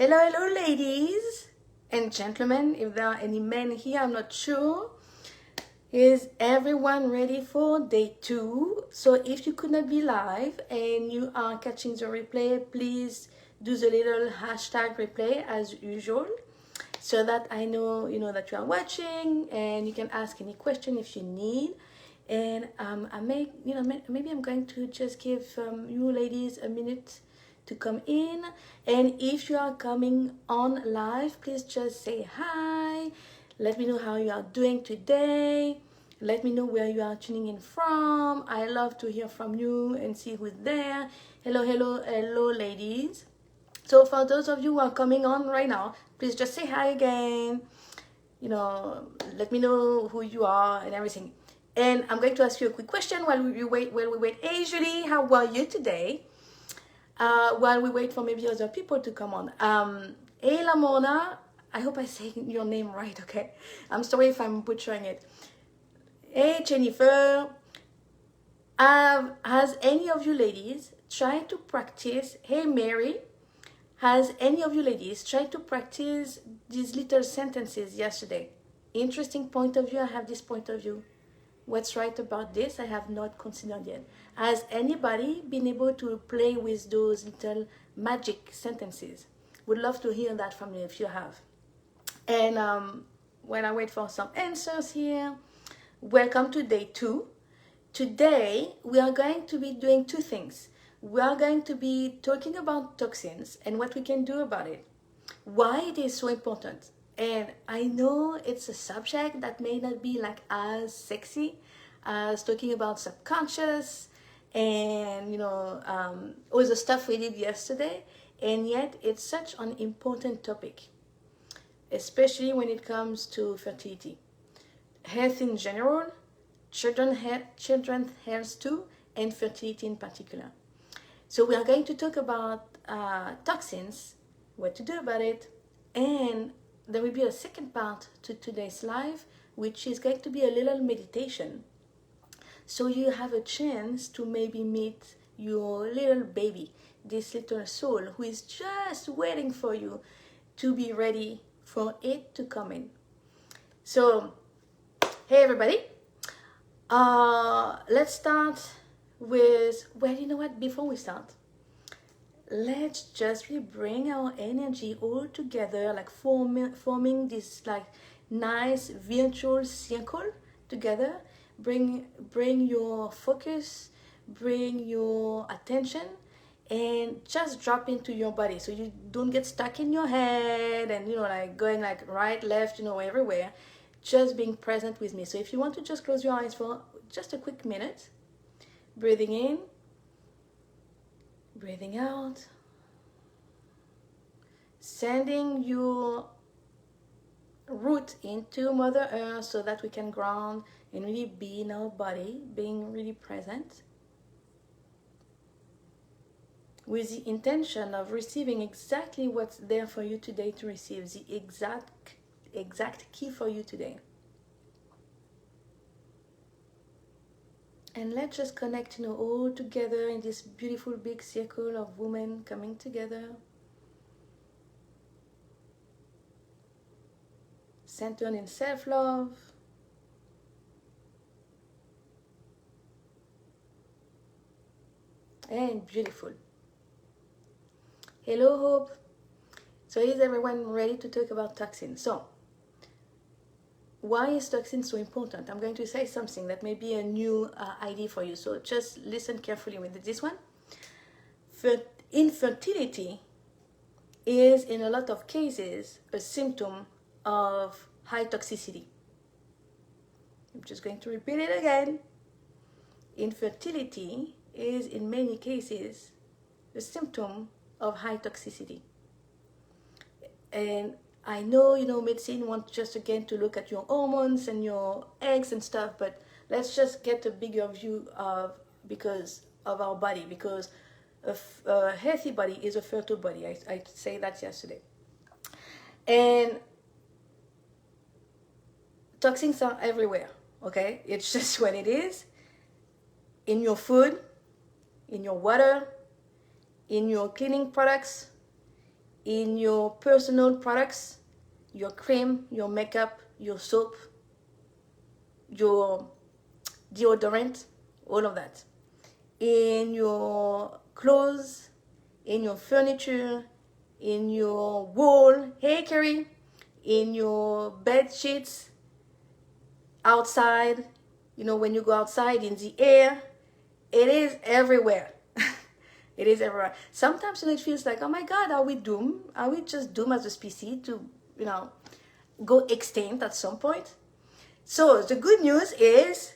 Hello, hello, ladies and gentlemen. If there are any men here, I'm not sure. Is everyone ready for day 2? So if you could not be live and you are catching the replay, please do the little hashtag replay as usual, so that I know that you are watching, and you can ask any question if you need. And maybe I'm going to just give you ladies a minute to come in. And if you are coming on live, please just say hi. Let me know how you are doing today. Let me know where you are tuning in from. I love to hear from you and see who's there. Hello, hello, hello, ladies. So for those of you who are coming on right now, please just say hi again. Let me know who you are and everything. And I'm going to ask you a quick question while we wait. Hey, Julie, how are you today? While we wait for maybe other people to come on. Hey, Lamona, I hope I say your name right, okay? I'm sorry if I'm butchering it. Hey, Jennifer. Has any of you ladies tried to practice, hey, Mary, has any of you ladies tried to practice these little sentences yesterday? Interesting point of view, I have this point of view. What's right about this, I have not considered yet. Has anybody been able to play with those little magic sentences? Would love to hear that from you if you have. And while I wait for some answers here, welcome to day 2. Today, we are going to be doing 2 things. We are going to be talking about toxins and what we can do about it. Why it is so important. And I know it's a subject that may not be like as sexy as talking about subconscious and all the stuff we did yesterday, and yet it's such an important topic, especially when it comes to fertility, health in general, children's health too, and fertility in particular. So we are going to talk about toxins, what to do about it, and there will be a second part to today's live, which is going to be a little meditation. So you have a chance to maybe meet your little baby, this little soul who is just waiting for you to be ready for it to come in. So, hey everybody. Let's start with, well, you know what, before we start, let's just bring our energy all together, like forming this like nice virtual circle together. Bring your focus, bring your attention, and just drop into your body, so you don't get stuck in your head and like going like right, left, everywhere. Just being present with me. So if you want to just close your eyes for just a quick minute, breathing in, breathing out, sending your root into Mother Earth so that we can ground and really be in our body, being really present, with the intention of receiving exactly what's there for you today to receive, the exact key for you today. And let's just connect, all together in this beautiful big circle of women coming together, centered in self-love, and beautiful. Hello, Hope. So is everyone ready to talk about toxins? So, why is toxin so important? I'm going to say something that may be a new idea for you, so just listen carefully with this one. Infertility is, in a lot of cases, a symptom of high toxicity. I'm just going to repeat it again. Infertility is, in many cases, a symptom of high toxicity. And I know, medicine wants just again to look at your hormones and your eggs and stuff, but let's just get a bigger view because of our body, because a healthy body is a fertile body. I said that yesterday. And toxins are everywhere, okay? It's just what it is. In your food, in your water, in your cleaning products, in your personal products, your cream, your makeup, your soap, your deodorant, all of that. In your clothes, in your furniture, in your wall, hey Carrie, in your bed sheets, outside, when you go outside, in the air, it is everywhere. It is everywhere. Sometimes it feels like, oh my God, are we doomed? Are we just doomed as a species to, go extinct at some point? So the good news is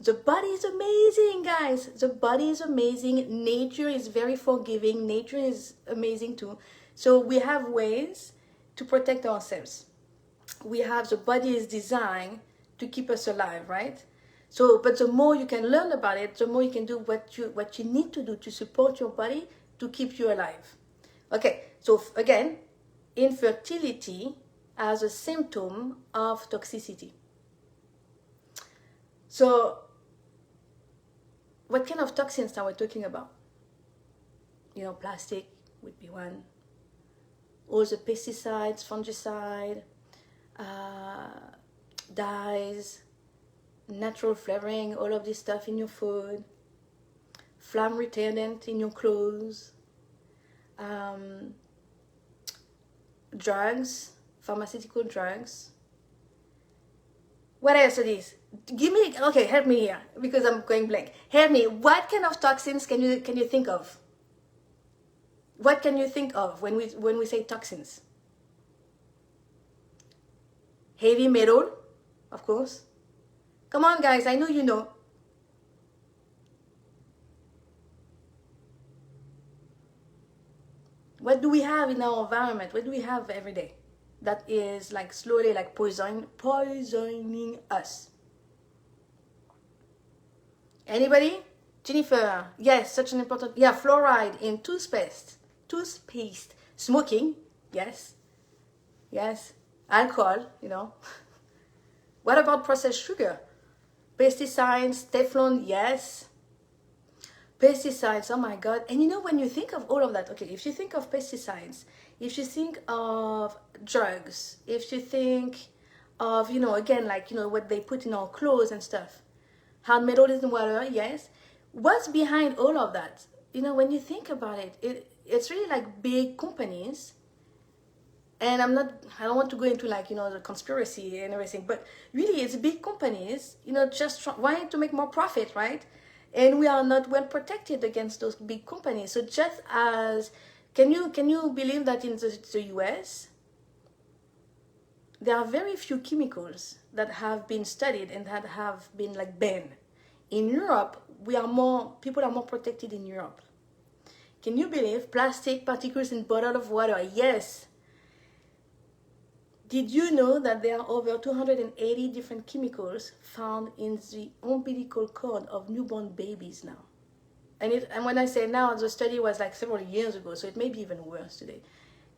the body is amazing, guys. The body is amazing. Nature is very forgiving. Nature is amazing too. So we have ways to protect ourselves. The body is designed to keep us alive, right? So, but the more you can learn about it, the more you can do what you need to do to support your body to keep you alive. Okay, so again, infertility as a symptom of toxicity. So, what kind of toxins are we talking about? Plastic would be one. All the pesticides, fungicide, dyes, natural flavoring, all of this stuff in your food, flame retardant in your clothes, drugs, pharmaceutical drugs. What else are these? Okay, help me here because I'm going blank. Help me. What kind of toxins can you think of? What can you think of when we say toxins? Heavy metal, of course. Come on, guys, I know you know. What do we have in our environment? What do we have every day that is like slowly like poisoning us? Anybody? Jennifer, yes, such an important, fluoride in toothpaste, smoking, yes, alcohol, What about processed sugar? Pesticides, Teflon, yes. Pesticides, oh my God. And when you think of all of that, okay, if you think of pesticides, if you think of drugs, if you think of, again, like, what they put in our clothes and stuff, hard metals in water, yes. What's behind all of that? When you think about it, it's really like big companies. And I don't want to go into like, the conspiracy and everything, but really it's big companies, just wanting to make more profit, right? And we are not well protected against those big companies. So just as, can you believe that in the US, there are very few chemicals that have been studied and that have been like banned. In Europe, people are more protected in Europe. Can you believe plastic particles in bottle of water? Yes. Did you know that there are over 280 different chemicals found in the umbilical cord of newborn babies now? And when I say now, the study was like several years ago, so it may be even worse today.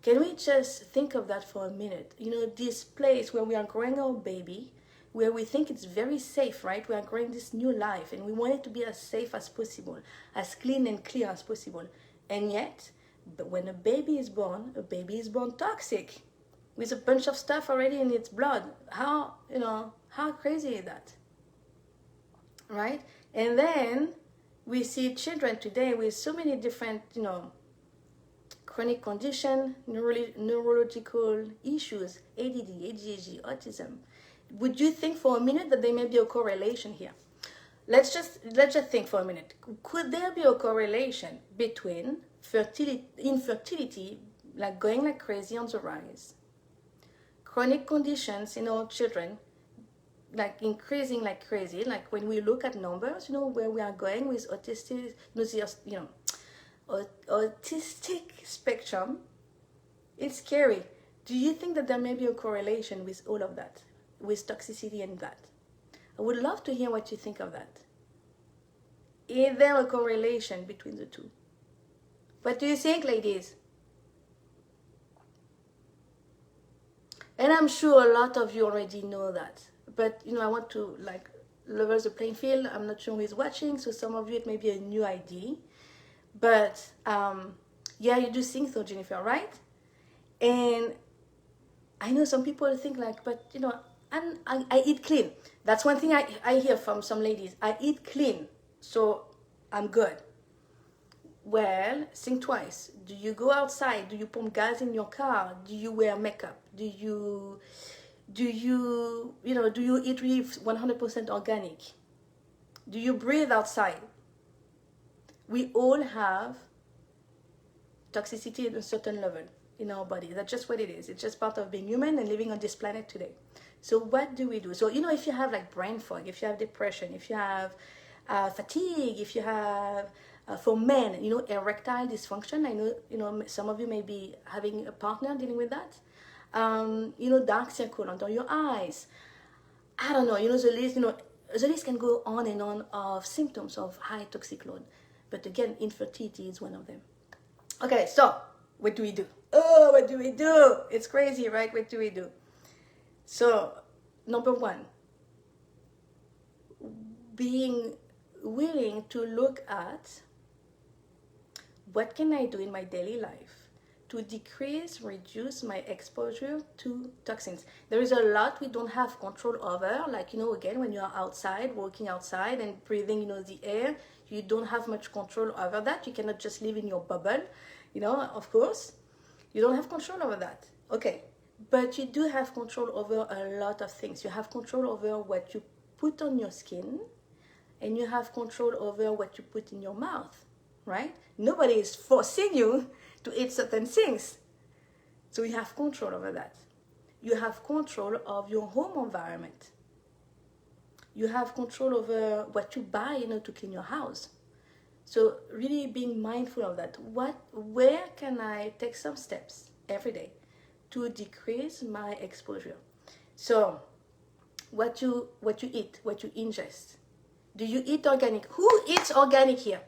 Can we just think of that for a minute? This place where we are growing our baby, where we think it's very safe, right? We are growing this new life, and we want it to be as safe as possible, as clean and clear as possible. And yet, when a baby is born toxic, with a bunch of stuff already in its blood. How crazy is that? Right? And then we see children today with so many different, chronic condition, neurological issues, ADD, ADHD, autism. Would you think for a minute that there may be a correlation here? Let's just think for a minute. Could there be a correlation between infertility, like going like crazy on the rise, chronic conditions in our children, like increasing like crazy, like when we look at numbers, where we are going with autistic spectrum, it's scary. Do you think that there may be a correlation with all of that, with toxicity and that? I would love to hear what you think of that. Is there a correlation between the two? What do you think, ladies? And I'm sure a lot of you already know that. But, I want to, like, level the playing field. I'm not sure who is watching, so some of you, it may be a new idea. But, you do think so, Jennifer, right? And I know some people think like, but you know, I eat clean. That's one thing I hear from some ladies. I eat clean, so I'm good. Well, think twice. Do you go outside? Do you pump gas in your car? Do you wear makeup? Do you eat really 100% organic? Do you breathe outside? We all have toxicity at a certain level in our body. That's just what it is. It's just part of being human and living on this planet today. So what do we do? So, you know, if you have like brain fog, if you have depression, if you have fatigue, if you have, for men, you know, erectile dysfunction. I know, you know, some of you may be having a partner dealing with that. You know, dark circle under your eyes. I don't know, you know, the list can go on and on of symptoms of high toxic load. But again, infertility is one of them. Okay, so what do we do? Oh, what do we do? It's crazy, right? What do we do? So, number one, being willing to look at what can I do in my daily life to decrease, reduce my exposure to toxins. There is a lot we don't have control over, like, you know, again, when you're outside, walking outside and breathing, you know, the air, you don't have much control over that. You cannot just live in your bubble, you know, of course. You don't have control over that. Okay, but you do have control over a lot of things. You have control over what you put on your skin, and you have control over what you put in your mouth, right? Nobody is forcing you to eat certain things. So you have control over that. You have control of your home environment. You have control over what you buy, you know, to clean your house. So really being mindful of that. Where can I take some steps every day to decrease my exposure? So what you eat, what you ingest. Do you eat organic? Who eats organic here?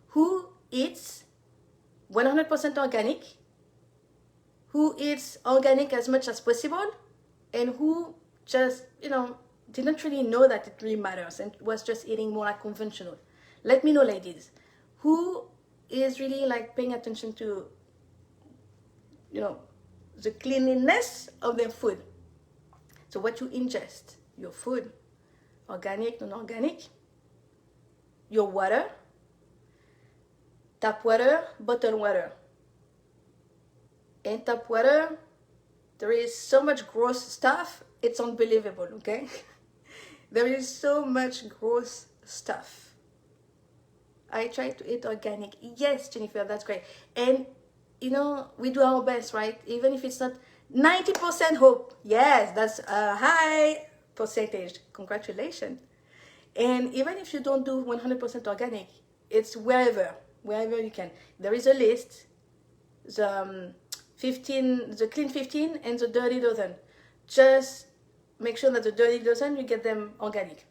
Who eats 100% organic? Who eats organic as much as possible? And who just, you know, didn't really know that it really matters and was just eating more like conventional? Let me know, ladies. Who is really like paying attention to, you know, the cleanliness of their food? So what you ingest, your food, organic, non-organic, your water, tap water, bottled water. In tap water, there is so much gross stuff, it's unbelievable, okay? There is so much gross stuff. I try to eat organic. Yes, Jennifer, that's great. And, you know, we do our best, right? Even if it's not 90% hope. Yes, that's a high percentage. Congratulations. And even if you don't do 100% organic, it's wherever you can. There is a list, the clean 15 and the dirty dozen. Just make sure that the dirty dozen, you get them organic.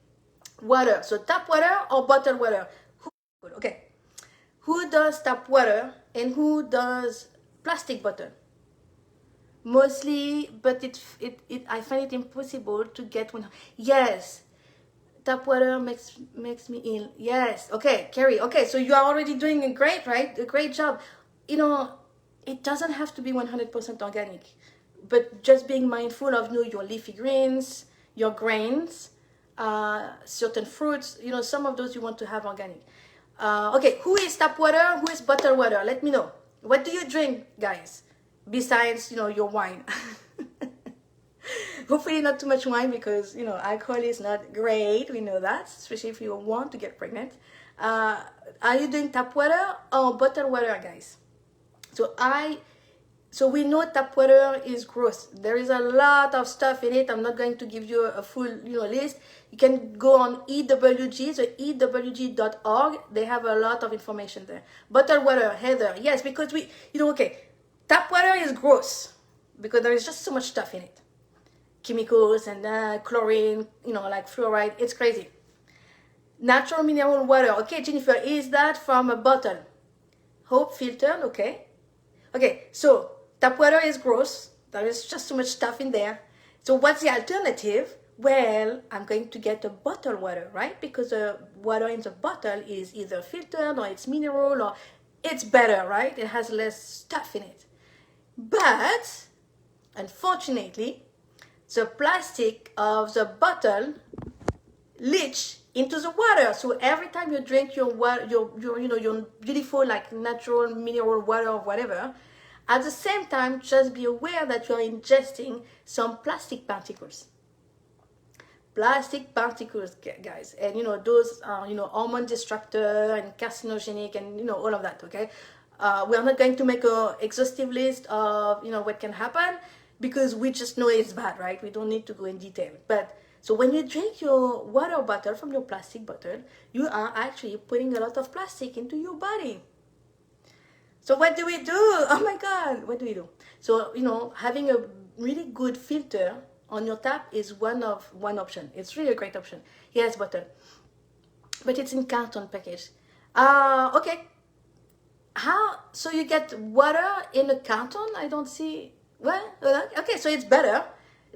Water, so tap water or bottled water. Okay, who does tap water and who does plastic bottle? Mostly, but I find it impossible to get one. Yes, tap water makes me ill. Yes, okay, Carrie. Okay, so you are already doing a great, right? A great job. You know, it doesn't have to be 100% organic, but just being mindful of, you know, your leafy greens, your grains, certain fruits. You know, some of those you want to have organic. Okay, who is tap water? Who is bottled water? Let me know. What do you drink, guys? Besides, you know, your wine. Hopefully not too much wine because, you know, alcohol is not great. We know that, especially if you want to get pregnant. Are you doing tap water or bottled water, guys? So we know tap water is gross. There is a lot of stuff in it. I'm not going to give you a full, you know, list. You can go on EWG, so EWG.org. They have a lot of information there. Bottled water, Heather. Yes, because we, you know, okay, tap water is gross because there is just so much stuff in it. Chemicals and chlorine, you know, like fluoride. It's crazy. Natural mineral water. Okay, Jennifer, is that from a bottle? Hope filtered, okay. Okay, so tap water is gross. There is just so much stuff in there. So what's the alternative? Well, I'm going to get a bottled water, right? Because the water in the bottle is either filtered or it's mineral or it's better, right? It has less stuff in it. But Unfortunately, the plastic of the bottle leach into the water. So every time you drink your water, your beautiful like natural mineral water or whatever, at the same time, just be aware that you're ingesting some plastic particles. Plastic particles, guys, and those are hormone disruptor and carcinogenic and all of that. Okay, we are not going to make a exhaustive list of what can happen because we just know it's bad, right? We don't need to go in detail. But so when you drink your water bottle from your plastic bottle, you are actually putting a lot of plastic into your body. So what do we do? Oh my God, what do we do? So having a really good filter on your tap is one option. It's really a great option. Yes, bottle, but it's in carton package. Okay. How? So you get water in a carton? I don't see. Well, okay. So it's better,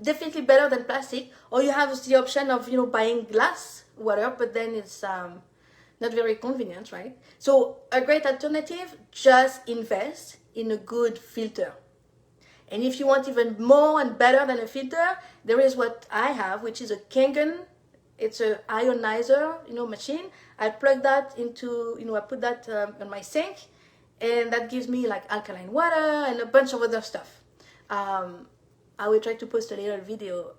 definitely better than plastic. Or you have the option of buying glass water, but then it's not very convenient, right? So a great alternative: just invest in a good filter. And if you want even more and better than a filter, there is what I have, which is a Kangen. It's a ionizer, machine. I plug that into, I put that on my sink, and that gives me like alkaline water and a bunch of other stuff. I will try to post a little video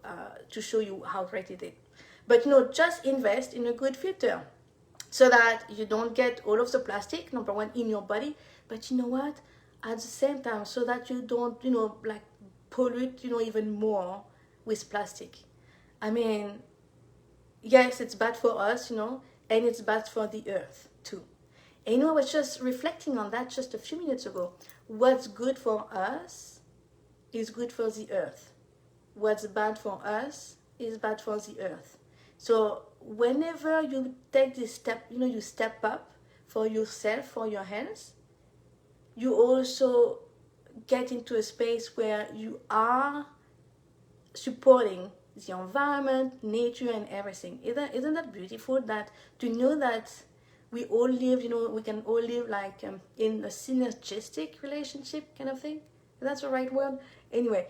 to show you how great it is. But just invest in a good filter so that you don't get all of the plastic, number one, in your body. But you know what? At the same time, so that you don't, like pollute, even more with plastic. I mean, yes, it's bad for us, and it's bad for the earth too. And I was just reflecting on that just a few minutes ago. What's good for us is good for the earth. What's bad for us is bad for the earth. So whenever you take this step, you step up for yourself, for your health, you also get into a space where you are supporting the environment, nature, and everything. Isn't that beautiful? That to know that we all live, we can all live like in a synergistic relationship kind of thing. That's the right word. Anyway,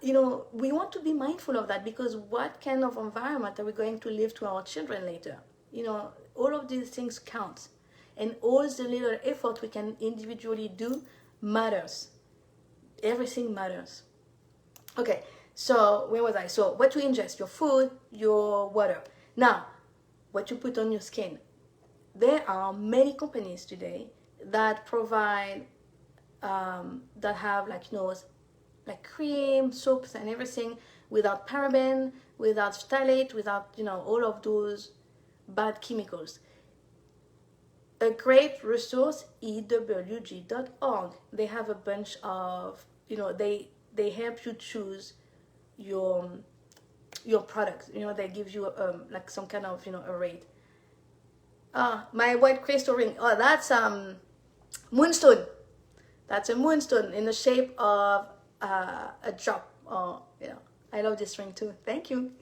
we want to be mindful of that, because what kind of environment are we going to leave to our children later? All of these things count. And all the little effort we can individually do matters. Everything matters. Okay, so where was I? So what you ingest, your food, your water. Now, what you put on your skin. There are many companies today that provide, that have like cream, soaps and everything without paraben, without phthalate, without, all of those bad chemicals. A great resource, ewg.org. They have a bunch of, they help you choose your products. They give you like some kind of, a rate. My white crystal ring. Oh, that's moonstone. That's a moonstone in the shape of a drop. Oh, I love this ring too. Thank you.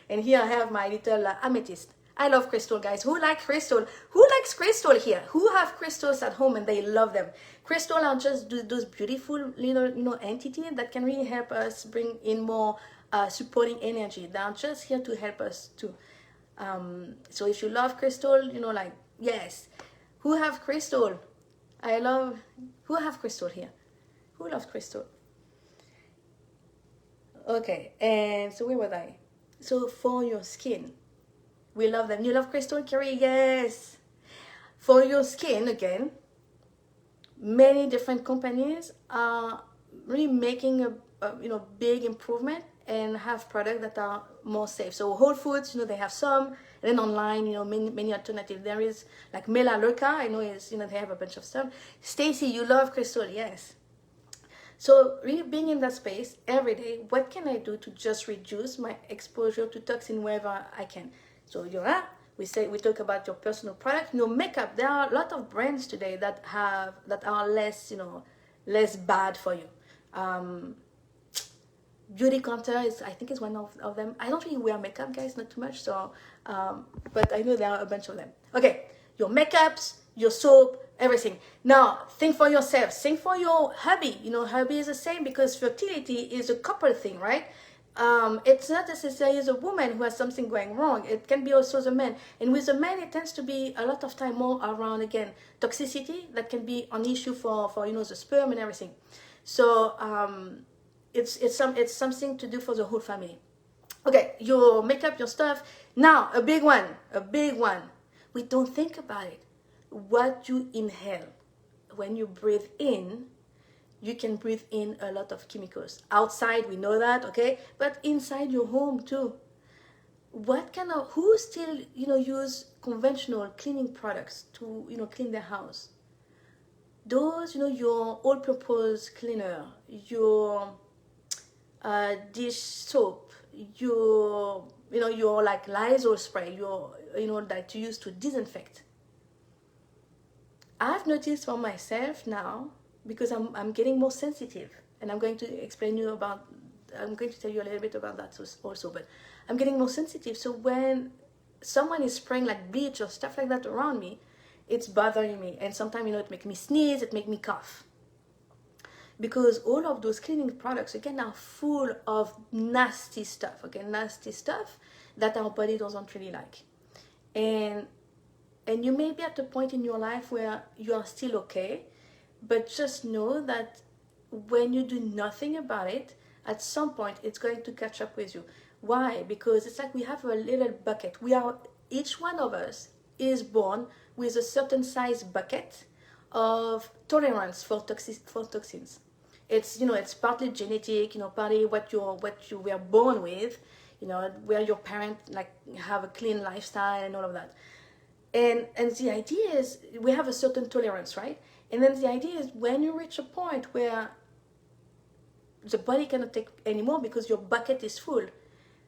And here I have my little amethyst. I love crystal, guys. Who likes crystal? Who likes crystal here? Who have crystals at home and they love them? Crystal are just those beautiful little, entities that can really help us bring in more supporting energy. They are just here to help us too. So if you love crystal, yes. Who have crystal? Who have crystal here? Who loves crystal? Okay, and so where was I? So for your skin, we love them. You love crystal, Carrie? Yes. For your skin, again, many different companies are really making a big improvement and have products that are more safe. So Whole Foods, they have some, and then online, many alternatives. There is like Melaleuca, I know is, they have a bunch of stuff. Stacy, you love crystal, yes. So really being in that space every day, what can I do to just reduce my exposure to toxin wherever I can? So we talk about your personal product, makeup. There are a lot of brands today that are less, less bad for you. Beauty Counter I think is one of them. I don't really wear makeup, guys, not too much. So, but I know there are a bunch of them. Okay, your makeups, your soap, everything. Now, think for yourself. Think for your hubby. You know, hubby is the same because fertility is a couple thing, right? It's not necessarily the woman who has something going wrong. It can be also the man. And with the man, it tends to be a lot of time more around, again, toxicity. That can be an issue for you know, the sperm and everything. So it's something to do for the whole family. Okay, your makeup, your stuff. Now, a big one. We don't think about it. What you inhale. When you breathe in, you can breathe in a lot of chemicals. Outside, we know that, okay? But inside your home too. Who still, you know, use conventional cleaning products to, you know, clean their house? Those, you know, your all-purpose cleaner, your dish soap, your like Lysol spray, that you use to disinfect. I've noticed for myself now, because I'm getting more sensitive, and I'm going to tell you a little bit about that also, but I'm getting more sensitive. So when someone is spraying like bleach or stuff like that around me, it's bothering me, and sometimes, you know, it makes me sneeze, it makes me cough. Because all of those cleaning products, again, are full of nasty stuff, that our body doesn't really like. And you may be at a point in your life where you are still okay, but just know that when you do nothing about it, at some point it's going to catch up with you. Why? Because it's like we have a little bucket. Each one of us is born with a certain size bucket of tolerance for toxins. It's, you know, it's partly genetic, you know, partly what you were born with, you know, where your parents like have a clean lifestyle and all of that. And the idea is we have a certain tolerance, right? And then the idea is when you reach a point where the body cannot take anymore because your bucket is full,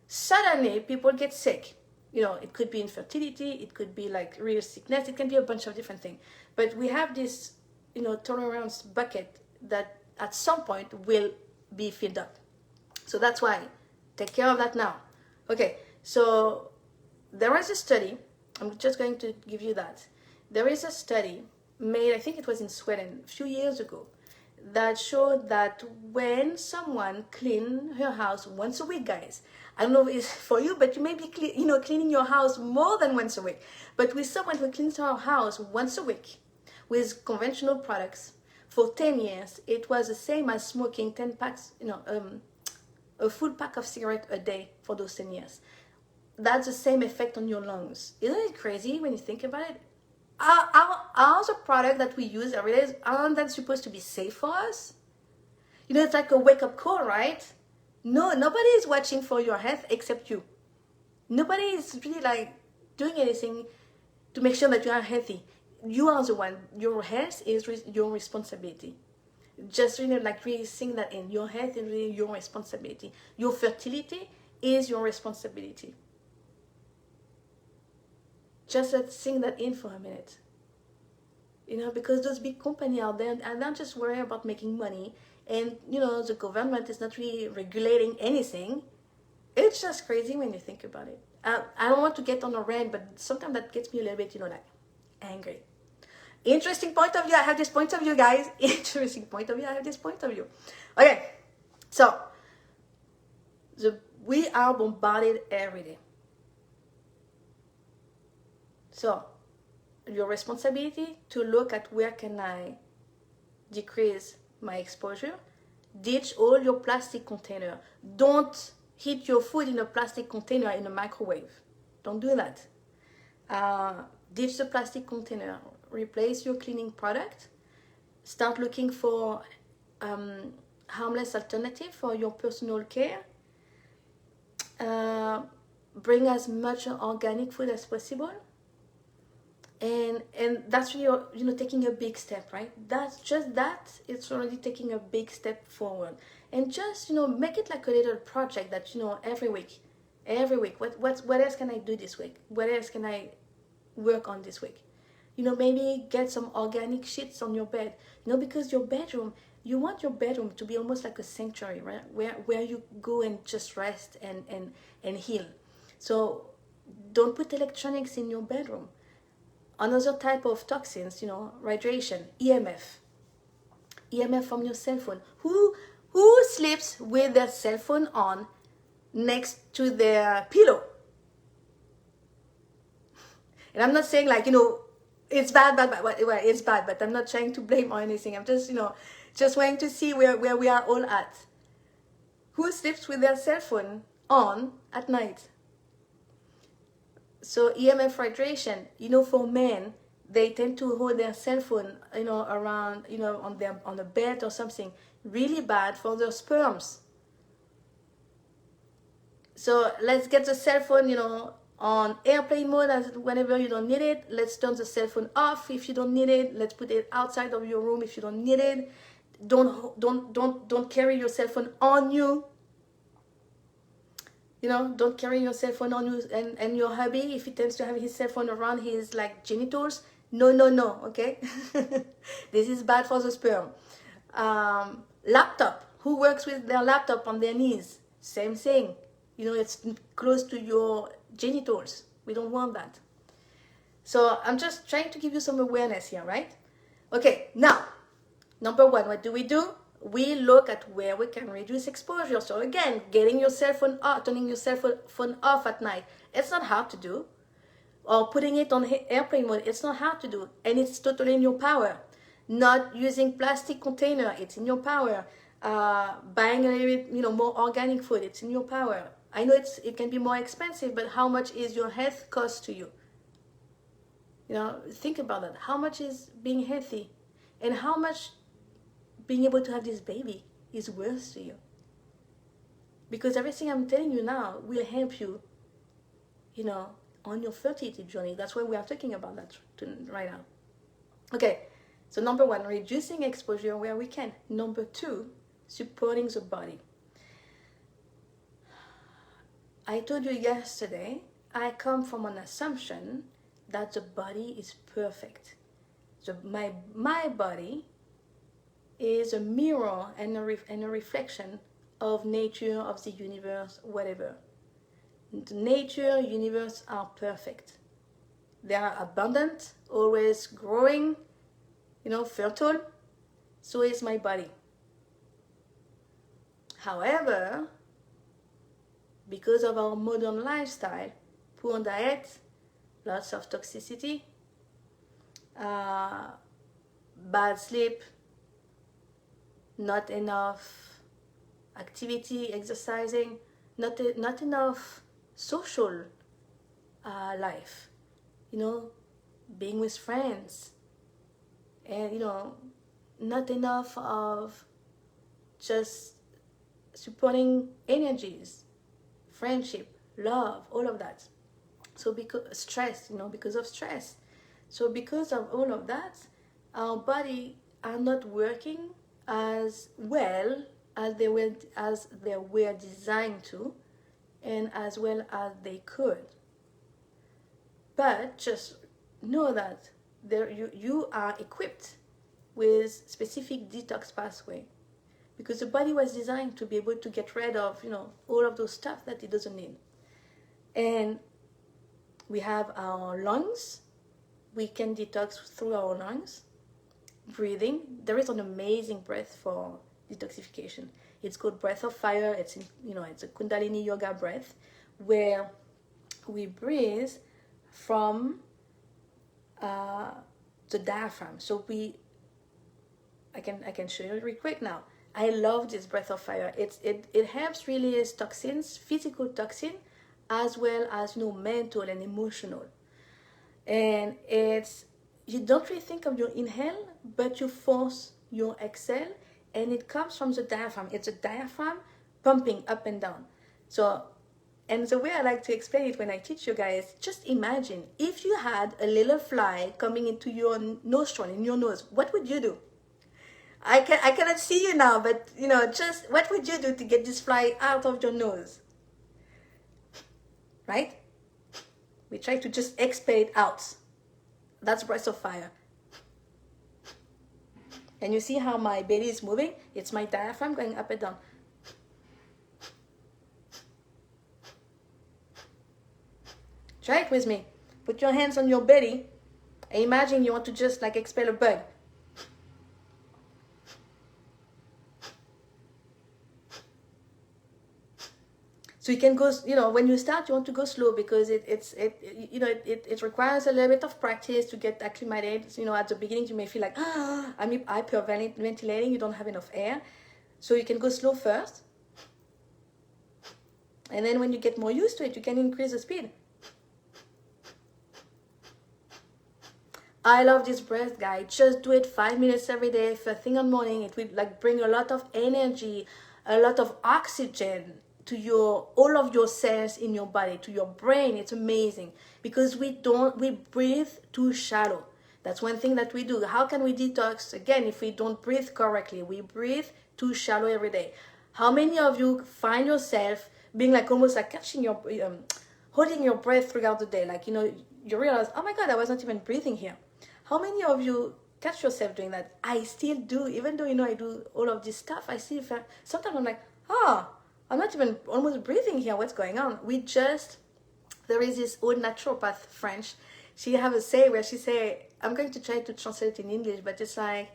suddenly people get sick. You know, it could be infertility, it could be like real sickness, it can be a bunch of different things. But we have this, you know, tolerance bucket that at some point will be filled up. So that's why, take care of that now. Okay, so there is a study, I'm just going to give you that. There is a study made, I think it was in Sweden, a few years ago, that showed that when someone cleans her house once a week, guys, I don't know if it's for you, but you may be cleaning your house more than once a week. But with someone who cleans her house once a week with conventional products for 10 years, it was the same as smoking 10 packs, a full pack of cigarettes a day for those 10 years. That's the same effect on your lungs. Isn't it crazy when you think about it? Are the products that we use every day, aren't that supposed to be safe for us? You know, it's like a wake-up call, right? No, nobody is watching for your health except you. Nobody is really like doing anything to make sure that you are healthy. You are the one. Your health is your responsibility. Just really sink that in. Your health is really your responsibility. Your fertility is your responsibility. Just let's sink that in for a minute. You know, because those big companies out there are not just worried about making money, and you know, the government is not really regulating anything. It's just crazy when you think about it. I don't want to get on a rant, but sometimes that gets me a little bit, you know, like angry. Interesting point of view. I have this point of view, guys. Interesting point of view. I have this point of view. Okay, so we are bombarded every day. So your responsibility to look at where can I decrease my exposure. Ditch all your plastic container. Don't heat your food in a plastic container in a microwave. Don't do that. Ditch the plastic container. Replace your cleaning product. Start looking for harmless alternative for your personal care. Bring as much organic food as possible. And that's really, you know, taking a big step, right? That's just that. It's already taking a big step forward. And just, you know, make it like a little project that, you know, every week, what else can I do this week? What else can I work on this week? You know, maybe get some organic sheets on your bed. You know, because your bedroom, you want your bedroom to be almost like a sanctuary, right? Where you go and just rest and heal. So don't put electronics in your bedroom. Another type of toxins, radiation, EMF from your cell phone. Who sleeps with their cell phone on next to their pillow? And I'm not saying like, it's bad, well, it's bad, but I'm not trying to blame or anything. I'm just, just wanting to see where we are all at. Who sleeps with their cell phone on at night? So EMF radiation, for men, they tend to hold their cell phone, around, on the bed or something. Really bad for their sperms. So let's get the cell phone, on airplane mode whenever you don't need it. Let's turn the cell phone off if you don't need it. Let's put it outside of your room if you don't need it. Don't carry your cell phone on you. Don't carry your cell phone on you. And your hubby, if he tends to have his cell phone around his genitals, no, okay? This is bad for the sperm. Laptop, who works with their laptop on their knees? Same thing. It's close to your genitals. We don't want that. So I'm just trying to give you some awareness here, right? Okay, now, number one, what do? We look at where we can reduce exposure. So again, getting your cell phone off, turning your cell phone off at night. It's not hard to do. Or putting it on airplane mode. It's not hard to do. And it's totally in your power. Not using plastic container. It's in your power. Buying a little bit, more organic food. It's in your power. I know it can be more expensive, but how much is your health cost to you? Think about that. How much is being healthy? And how much being able to have this baby is worth to you? Because everything I'm telling you now will help you, on your fertility journey. That's why we are talking about that right now. Okay, so number one, reducing exposure where we can. Number two, supporting the body. I told you yesterday, I come from an assumption that the body is perfect. So my body is a mirror and a reflection of nature, of the universe, whatever. Nature, universe are perfect. They are abundant, always growing, fertile. So is my body. However, because of our modern lifestyle, poor diet, lots of toxicity, bad sleep, not enough activity, exercising, not enough social life, being with friends, and not enough of just supporting energies, friendship, love, all of that. So because of stress. So because of all of that, our body are not working as well as they were designed to, and as well as they could. But just know that you are equipped with specific detox pathway, because the body was designed to be able to get rid of all of those stuff that it doesn't need. And we have our lungs. We can detox through our lungs. Breathing. There is an amazing breath for detoxification. It's called breath of fire. It's a Kundalini yoga breath, where we breathe from the diaphragm. So I can show you real quick now. I love this breath of fire. It helps release toxins, physical toxin, as well as mental and emotional. And you don't really think of your inhale, but you force your exhale, and it comes from the diaphragm. It's a diaphragm pumping up and down. So, and the way I like to explain it when I teach you guys, just imagine if you had a little fly coming into your nostril, in your nose, what would you do? I cannot see you now, but just what would you do to get this fly out of your nose? Right? We try to just expel it out. That's breath of fire. And you see how my belly is moving? It's my diaphragm going up and down. Try it with me. Put your hands on your belly Imagine you want to just like expel a bug. So you can go, when you start, you want to go slow because it requires a little bit of practice to get acclimated. At the beginning, you may feel like, I'm hyperventilating, you don't have enough air. So you can go slow first. And then when you get more used to it, you can increase the speed. I love this breath, guys. Just do it 5 minutes every day, first thing in the morning. It will like bring a lot of energy, a lot of oxygen to all of your cells in your body, to your brain. It's amazing because we breathe too shallow. That's one thing that we do. How can we detox? Again, if we don't breathe correctly, we breathe too shallow every day. How many of you find yourself being like almost like holding your breath throughout the day? Like, you realize, oh my God, I was not even breathing here. How many of you catch yourself doing that? I still do, even though, I do all of this stuff, I still feel, sometimes I'm like, I'm not even almost breathing here. What's going on? There is this old naturopath French. She have a say where she say, I'm going to try to translate it in English, but it's like,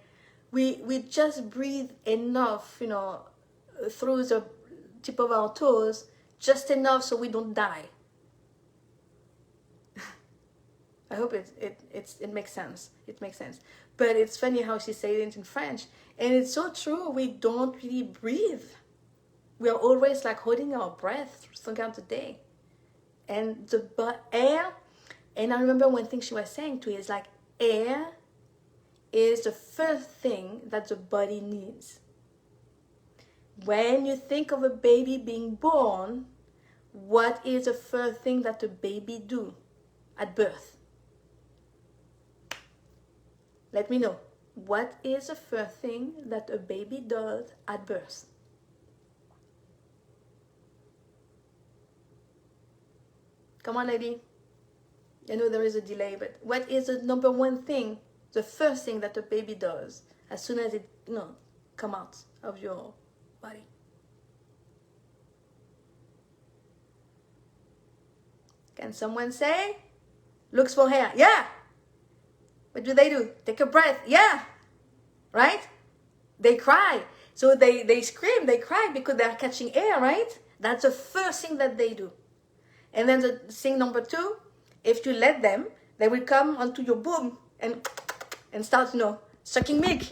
we just breathe enough, through the tip of our toes, just enough so we don't die. I hope it makes sense. It makes sense. But it's funny how she said it in French. And it's so true. We don't really breathe. We are always like holding our breath throughout the day. And the air, and I remember one thing she was saying too, is like air is the first thing that the body needs. When you think of a baby being born, what is the first thing that a baby do at birth? Let me know. What is the first thing that a baby does at birth? Come on, lady. I know there is a delay, but what is the number one thing, the first thing that a baby does as soon as it, come out of your body? Can someone say? Looks for hair. Yeah. What do? Take a breath. Yeah. Right? They cry. So they scream, they cry because they're catching air, right? That's the first thing that they do. And then the thing number two, if you let them, they will come onto your boob and start, sucking milk.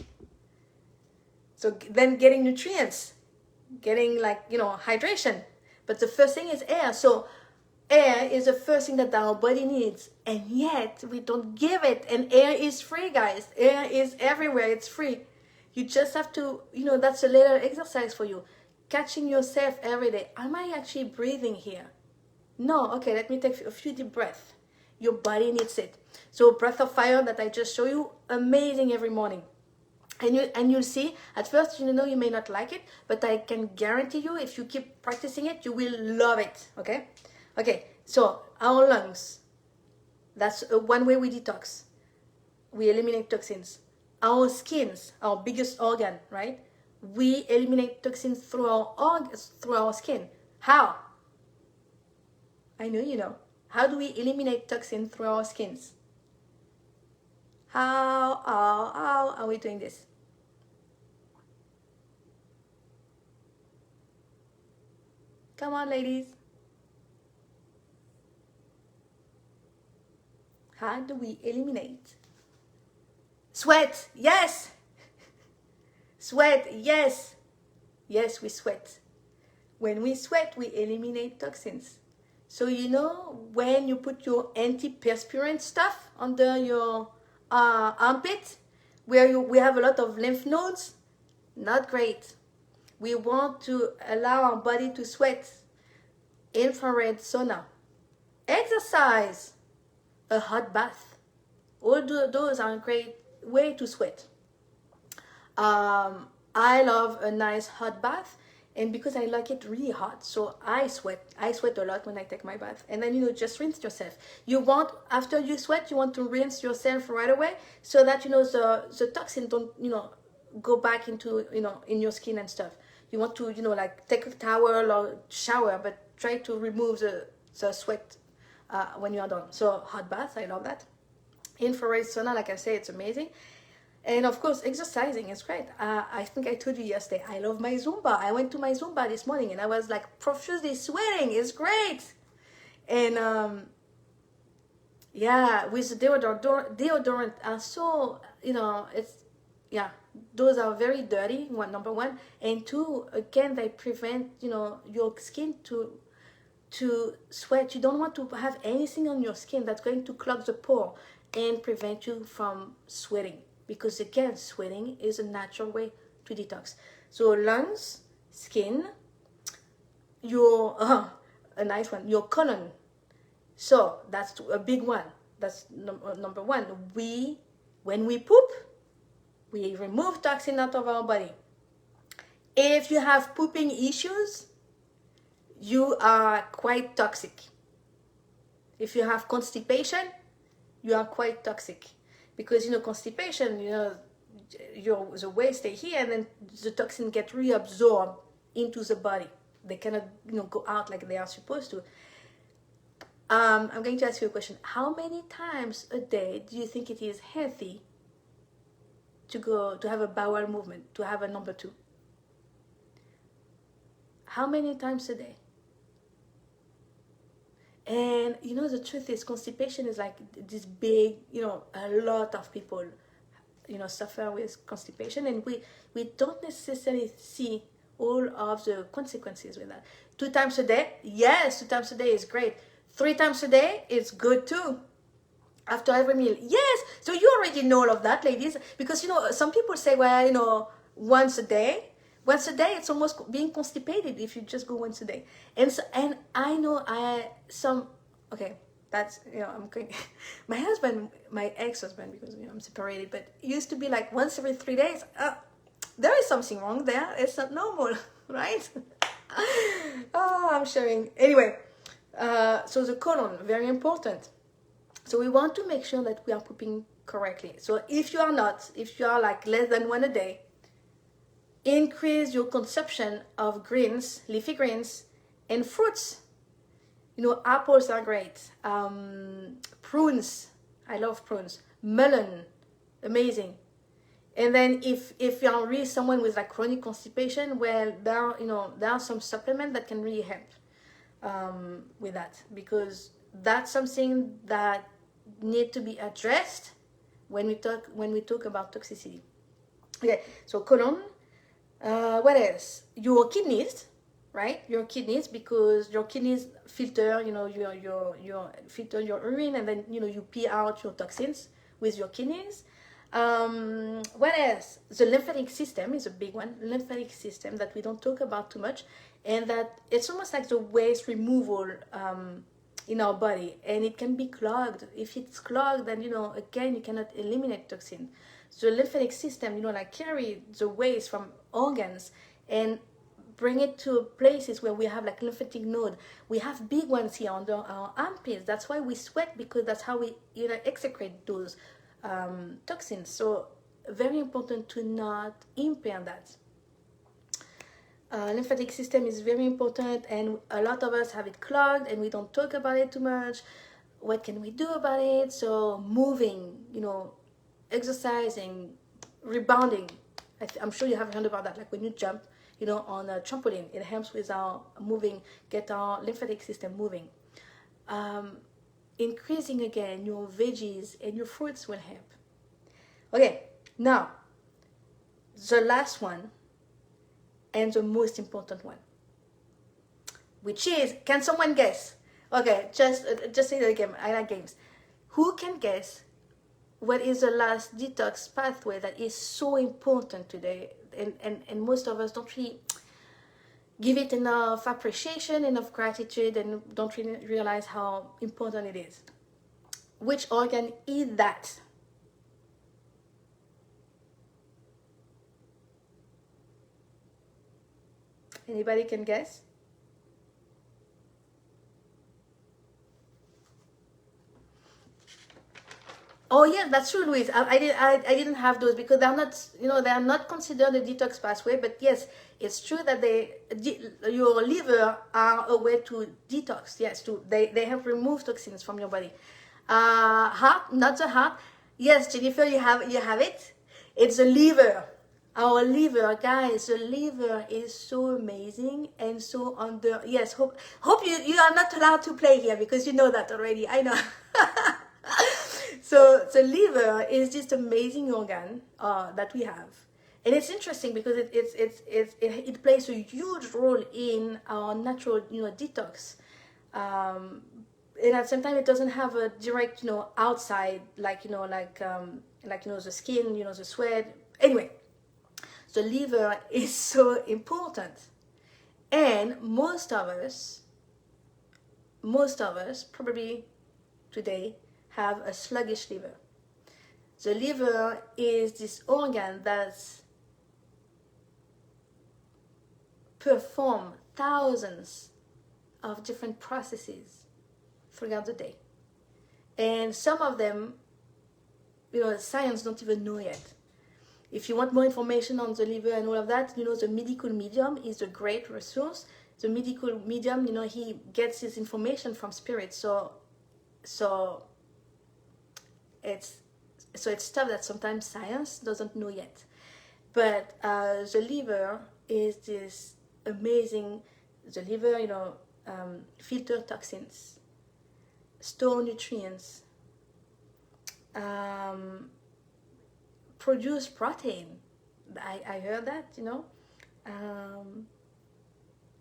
So then getting nutrients, getting hydration. But the first thing is air. So air is the first thing that our body needs, and yet we don't give it. And air is free, guys. Air is everywhere. It's free. You just have to, that's a little exercise for you. Catching yourself every day. Am I actually breathing here? No. Okay, let me take a few deep breaths. Your body needs it. So breath of fire that I just show you, amazing every morning. And you'll see, at first, you may not like it, but I can guarantee you, if you keep practicing it, you will love it, okay? Okay, so our lungs, that's one way we detox. We eliminate toxins. Our skins, our biggest organ, right? We eliminate toxins through our skin. How? I know you know. How do we eliminate toxins through our skins? How are we doing this? Come on, ladies. How do we eliminate? Sweat, yes. Sweat, yes. Yes, we sweat. When we sweat, we eliminate toxins. So when you put your antiperspirant stuff under your armpit, where we have a lot of lymph nodes, not great. We want to allow our body to sweat. Infrared sauna. Exercise. A hot bath. All those are a great way to sweat. I love a nice hot bath, and because I like it really hot, so I sweat a lot when I take my bath. And then just rinse yourself. After you sweat, you want to rinse yourself right away, so that the toxin don't go back into in your skin and stuff. You want to take a towel or shower, but try to remove the sweat when you are done. So hot bath, I love that. Infrared sauna, like I say, it's amazing. And of course, exercising is great. I think I told you yesterday, I love my Zumba. I went to my Zumba this morning and I was like profusely sweating. It's great. And yeah, with the deodorant are so, it's, yeah, those are very dirty, number one. And two, again, they prevent, your skin to sweat. You don't want to have anything on your skin that's going to clog the pore and prevent you from sweating, because again, sweating is a natural way to detox. So lungs, skin, your a nice one, your colon. So that's a big one. That's number one. When we poop, we remove toxin out of our body. If you have pooping issues, you are quite toxic. If you have constipation, you are quite toxic, because constipation, the waste stay here and then the toxin get reabsorbed into the body. They cannot go out like they are supposed to. I'm going to ask you a question. How many times a day do you think it is healthy to have a bowel movement, to have a number 2? How many times a day? And the truth is, constipation is like this big, a lot of people, suffer with constipation, and we don't necessarily see all of the consequences with that. 2 times a day, yes, 2 times a day is great. 3 times a day is good too. After every meal, yes. So you already know all of that, ladies, because some people say, well, once a day. Once a day, it's almost being constipated if you just go once a day. And I know okay, that's, I'm going, my ex-husband, because I'm separated, but it used to be like once every 3 days. There is something wrong there. It's not normal, right? Oh, I'm sharing. Anyway, so the colon, very important. So we want to make sure that we are pooping correctly. So if you are like less than 1 a day, increase your consumption of greens, leafy greens, and fruits. Apples are great. Prunes, I love prunes. Melon, amazing. And then if you are really someone with like chronic constipation, well, there are some supplements that can really help with that, because that's something that need to be addressed when we talk about toxicity. Okay, so colon. What else? Your kidneys, right? Your kidneys, because your kidneys filter, your filter your urine, and then you pee out your toxins with your kidneys. What else? The lymphatic system is a big one. Lymphatic system that we don't talk about too much, and that it's almost like the waste removal in our body, and it can be clogged. If it's clogged, then again, you cannot eliminate toxin. So the lymphatic system, like carry the waste from organs and bring it to places where we have like lymphatic node. We have big ones here under our armpits. That's why we sweat, because that's how we excrete those toxins. So very important to not impair that. Lymphatic system is very important, and a lot of us have it clogged and we don't talk about it too much. What can we do about it? So moving, exercising, rebounding. I'm sure you have heard about that, like when you jump on a trampoline, it helps with our moving, get our lymphatic system moving. Increasing again your veggies and your fruits will help. Okay, now the last one and the most important one, which is, can someone guess? Okay, just say that again. I like games. Who can guess what is the last detox pathway that is so important today, and most of us don't really give it enough appreciation, enough gratitude, and don't really realize how important it is? Which organ is that? Anybody can guess? Oh yeah, that's true, Louise. I didn't have those because they're not, they are not considered a detox pathway. But yes, it's true that your liver are a way to detox. Yes, they help remove toxins from your body. Heart, not the heart. Yes, Jennifer, you have it. It's the liver. Our liver, guys, the liver is so amazing and so under. Yes, hope you are not allowed to play here because you know that already. I know. So the liver is this amazing organ that we have, and it's interesting because it plays a huge role in our natural detox. And at the same time it doesn't have a direct outside like the skin, the sweat. Anyway, the liver is so important, and most of us probably today have a sluggish liver. The liver is this organ that performs thousands of different processes throughout the day, and some of them science don't even know yet. If you want more information on the liver and all of that, the medical medium is a great resource. The medical medium, he gets his information from spirit. So it's stuff that sometimes science doesn't know yet. But the liver is this amazing. The liver, filter toxins, store nutrients, produce protein. I heard that,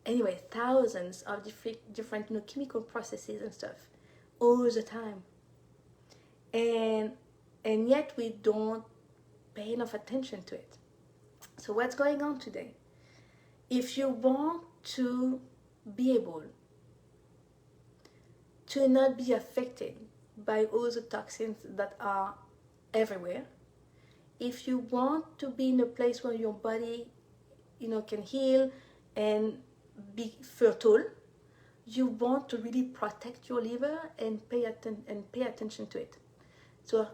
anyway, thousands of different chemical processes and stuff all the time, and yet we don't pay enough attention to it. So what's going on today? If you want to be able to not be affected by all the toxins that are everywhere, if you want to be in a place where your body can heal and be fertile, you want to really protect your liver and pay attention to it. So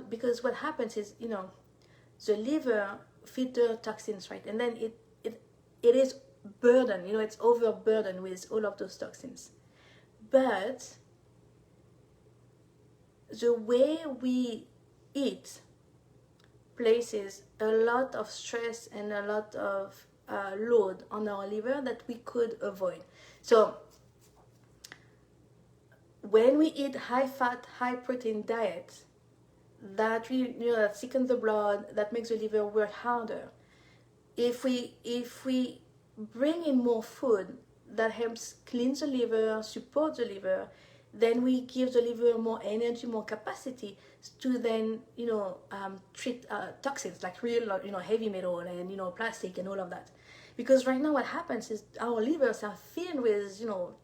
because what happens is the liver filter toxins, right? And then it is burdened, it's overburdened with all of those toxins. But the way we eat places a lot of stress and a lot of load on our liver that we could avoid. So when we eat high fat, high protein diet, that that thickens the blood, that makes the liver work harder. If we bring in more food that helps cleanse the liver, support the liver, then we give the liver more energy, more capacity to then treat toxins like real heavy metal and plastic and all of that. Because right now what happens is our livers are filled with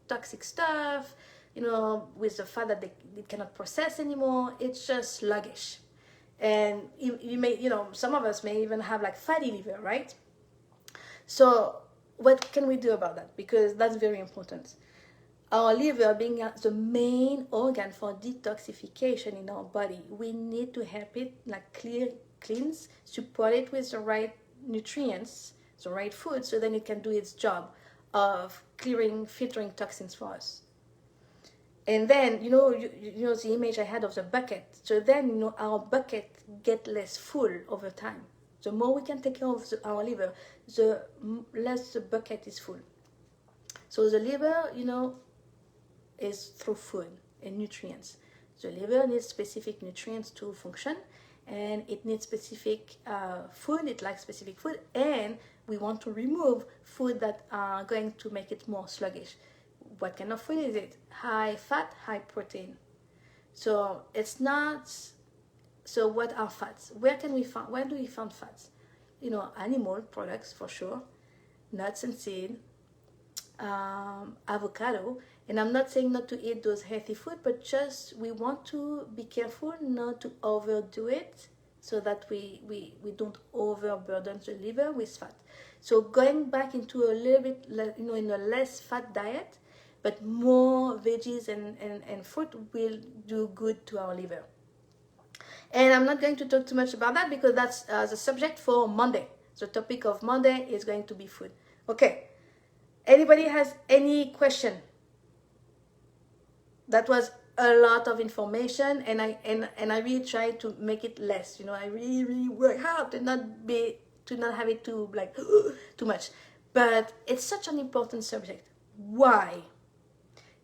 toxic stuff, with the fat that it cannot process anymore. It's just sluggish, and you may some of us may even have like fatty liver, right? So what can we do about that? Because that's very important. Our liver being the main organ for detoxification in our body, we need to help it cleanse, support it with the right nutrients, the right food, so then it can do its job of filtering toxins for us. And then the image I had of the bucket. So then our bucket get less full over time. The more we can take care of our liver, the less the bucket is full. So the liver, is through food and nutrients. The liver needs specific nutrients to function, and it needs specific food. It likes specific food, and we want to remove food that are going to make it more sluggish. What kind of food is it? High fat, high protein. So it's not. So what are fats? Where do we find fats? Animal products for sure, nuts and seeds, avocado. And I'm not saying not to eat those healthy food, but just we want to be careful not to overdo it, so that we don't overburden the liver with fat. So going back into a little bit, in a less fat diet, but more veggies and fruit will do good to our liver. And I'm not going to talk too much about that because that's the subject for Monday. The topic of Monday is going to be food. Okay. Anybody has any question? That was a lot of information, and I really try to make it less. I really work hard to not have it too like too much. But it's such an important subject. Why?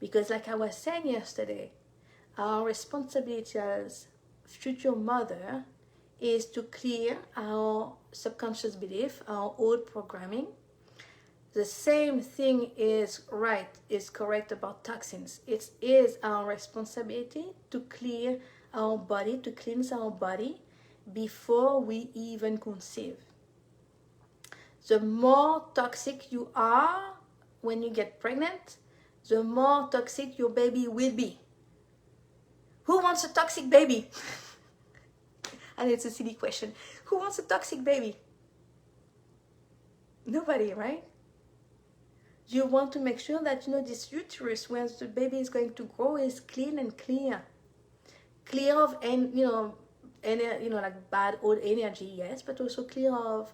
Because like I was saying yesterday, our responsibility as future mother is to clear our subconscious belief, our old programming. The same thing is correct about toxins. It is our responsibility to clear our body, to cleanse our body before we even conceive. The more toxic you are when you get pregnant, the more toxic your baby will be. Who wants a toxic baby? And it's a silly question. Who wants a toxic baby? Nobody, right? You want to make sure that this uterus where the baby is going to grow is clean and clear of any like bad old energy, yes, but also clear of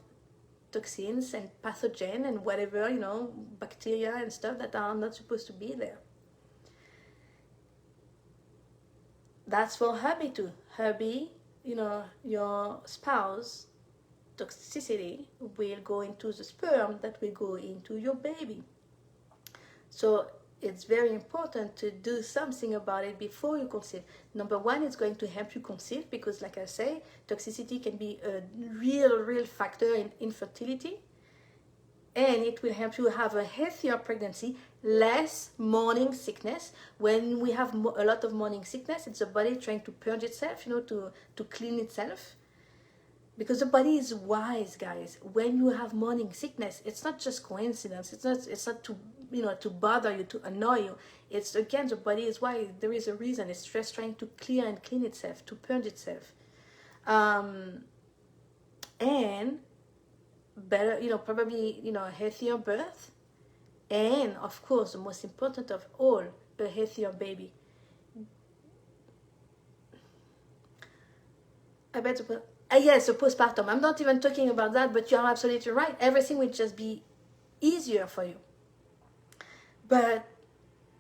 toxins and pathogen and whatever, bacteria and stuff that are not supposed to be there. That's for hubby too. Hubby, your spouse toxicity will go into the sperm that will go into your baby. So it's very important to do something about it before you conceive. Number one, it's going to help you conceive because, like I say, toxicity can be a real factor in infertility. And it will help you have a healthier pregnancy, less morning sickness. When we have a lot of morning sickness, it's the body trying to purge itself, to clean itself. Because the body is wise, guys. When you have morning sickness, it's not just coincidence. It's not to bother you, to annoy you. It's, again, the body is wise. There is a reason. It's just trying to clear and clean itself, to purge itself. And better, probably, a healthier birth. And, of course, the most important of all, a healthier baby. I bet yes, the postpartum. I'm not even talking about that, but you're absolutely right. Everything will just be easier for you. But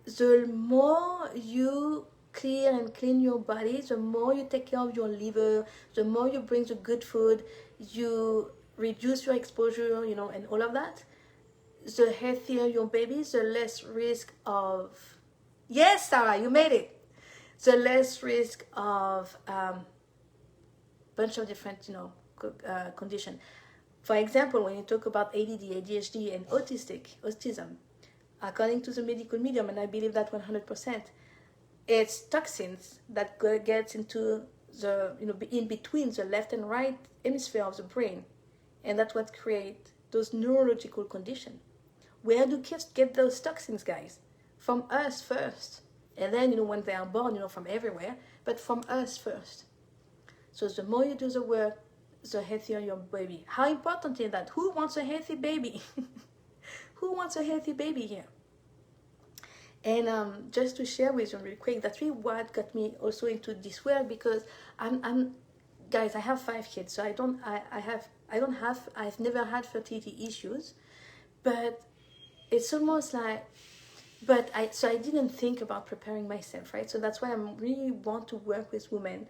the more you clear and clean your body, the more you take care of your liver, the more you bring the good food, you reduce your exposure, and all of that, the healthier your baby, the less risk of... Yes, Sarah, you made it! The less risk of... bunch of different condition. For example, when you talk about ADD, ADHD, and autism, according to the medical medium, and I believe that 100%, it's toxins that gets into the in between the left and right hemisphere of the brain, and that's what creates those neurological conditions. Where do kids get those toxins, guys? From us first, and then when they are born, from everywhere, but from us first. So the more you do the work, the healthier your baby. How important is that? Who wants a healthy baby? Who wants a healthy baby here? And just to share with you real quick, that's really what got me also into this work, because guys, I have 5 kids, so I've never had fertility issues, but it's almost like, I didn't think about preparing myself, right? So that's why I really want to work with women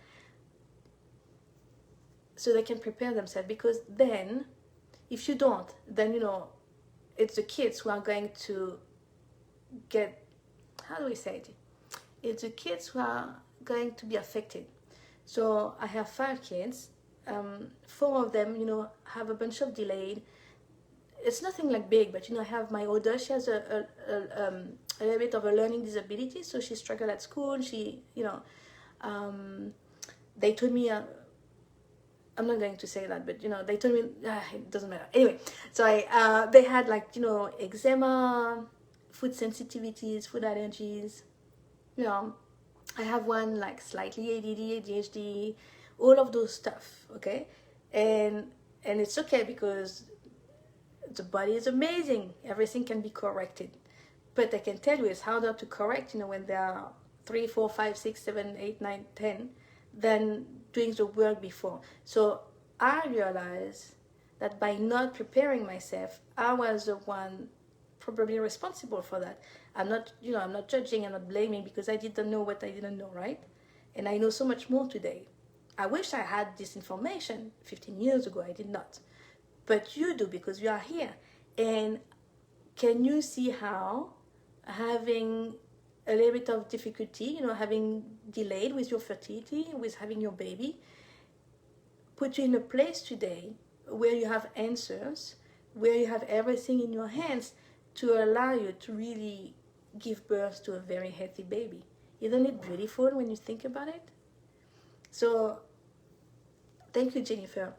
so they can prepare themselves, because then, if you don't, then, it's the kids who are going to get, how do we say it? It's the kids who are going to be affected. So I have 5 kids, 4 of them, have a bunch of delayed. It's nothing like big, but, I have my older, she has a little bit of a learning disability, so she struggled at school, they told me, I'm not going to say that, but they told me it doesn't matter. Anyway, so they had eczema, food sensitivities, food allergies. I have one slightly ADD, ADHD, all of those stuff. Okay, and it's okay because the body is amazing. Everything can be corrected, but I can tell you it's harder to correct. When there are 3, 4, 5, 6, 7, 8, 9, 10. Than doing the work before. So I realized that by not preparing myself, I was the one probably responsible for that. I'm not, I'm not judging, I'm not blaming, because I didn't know what I didn't know, right? And I know so much more today. I wish I had this information 15 years ago. I did not. But you do, because you are here. And can you see how having a little bit of difficulty, having delayed with your fertility, with having your baby, put you in a place today where you have answers, where you have everything in your hands to allow you to really give birth to a very healthy baby. Isn't it beautiful when you think about it? So, thank you, Jennifer.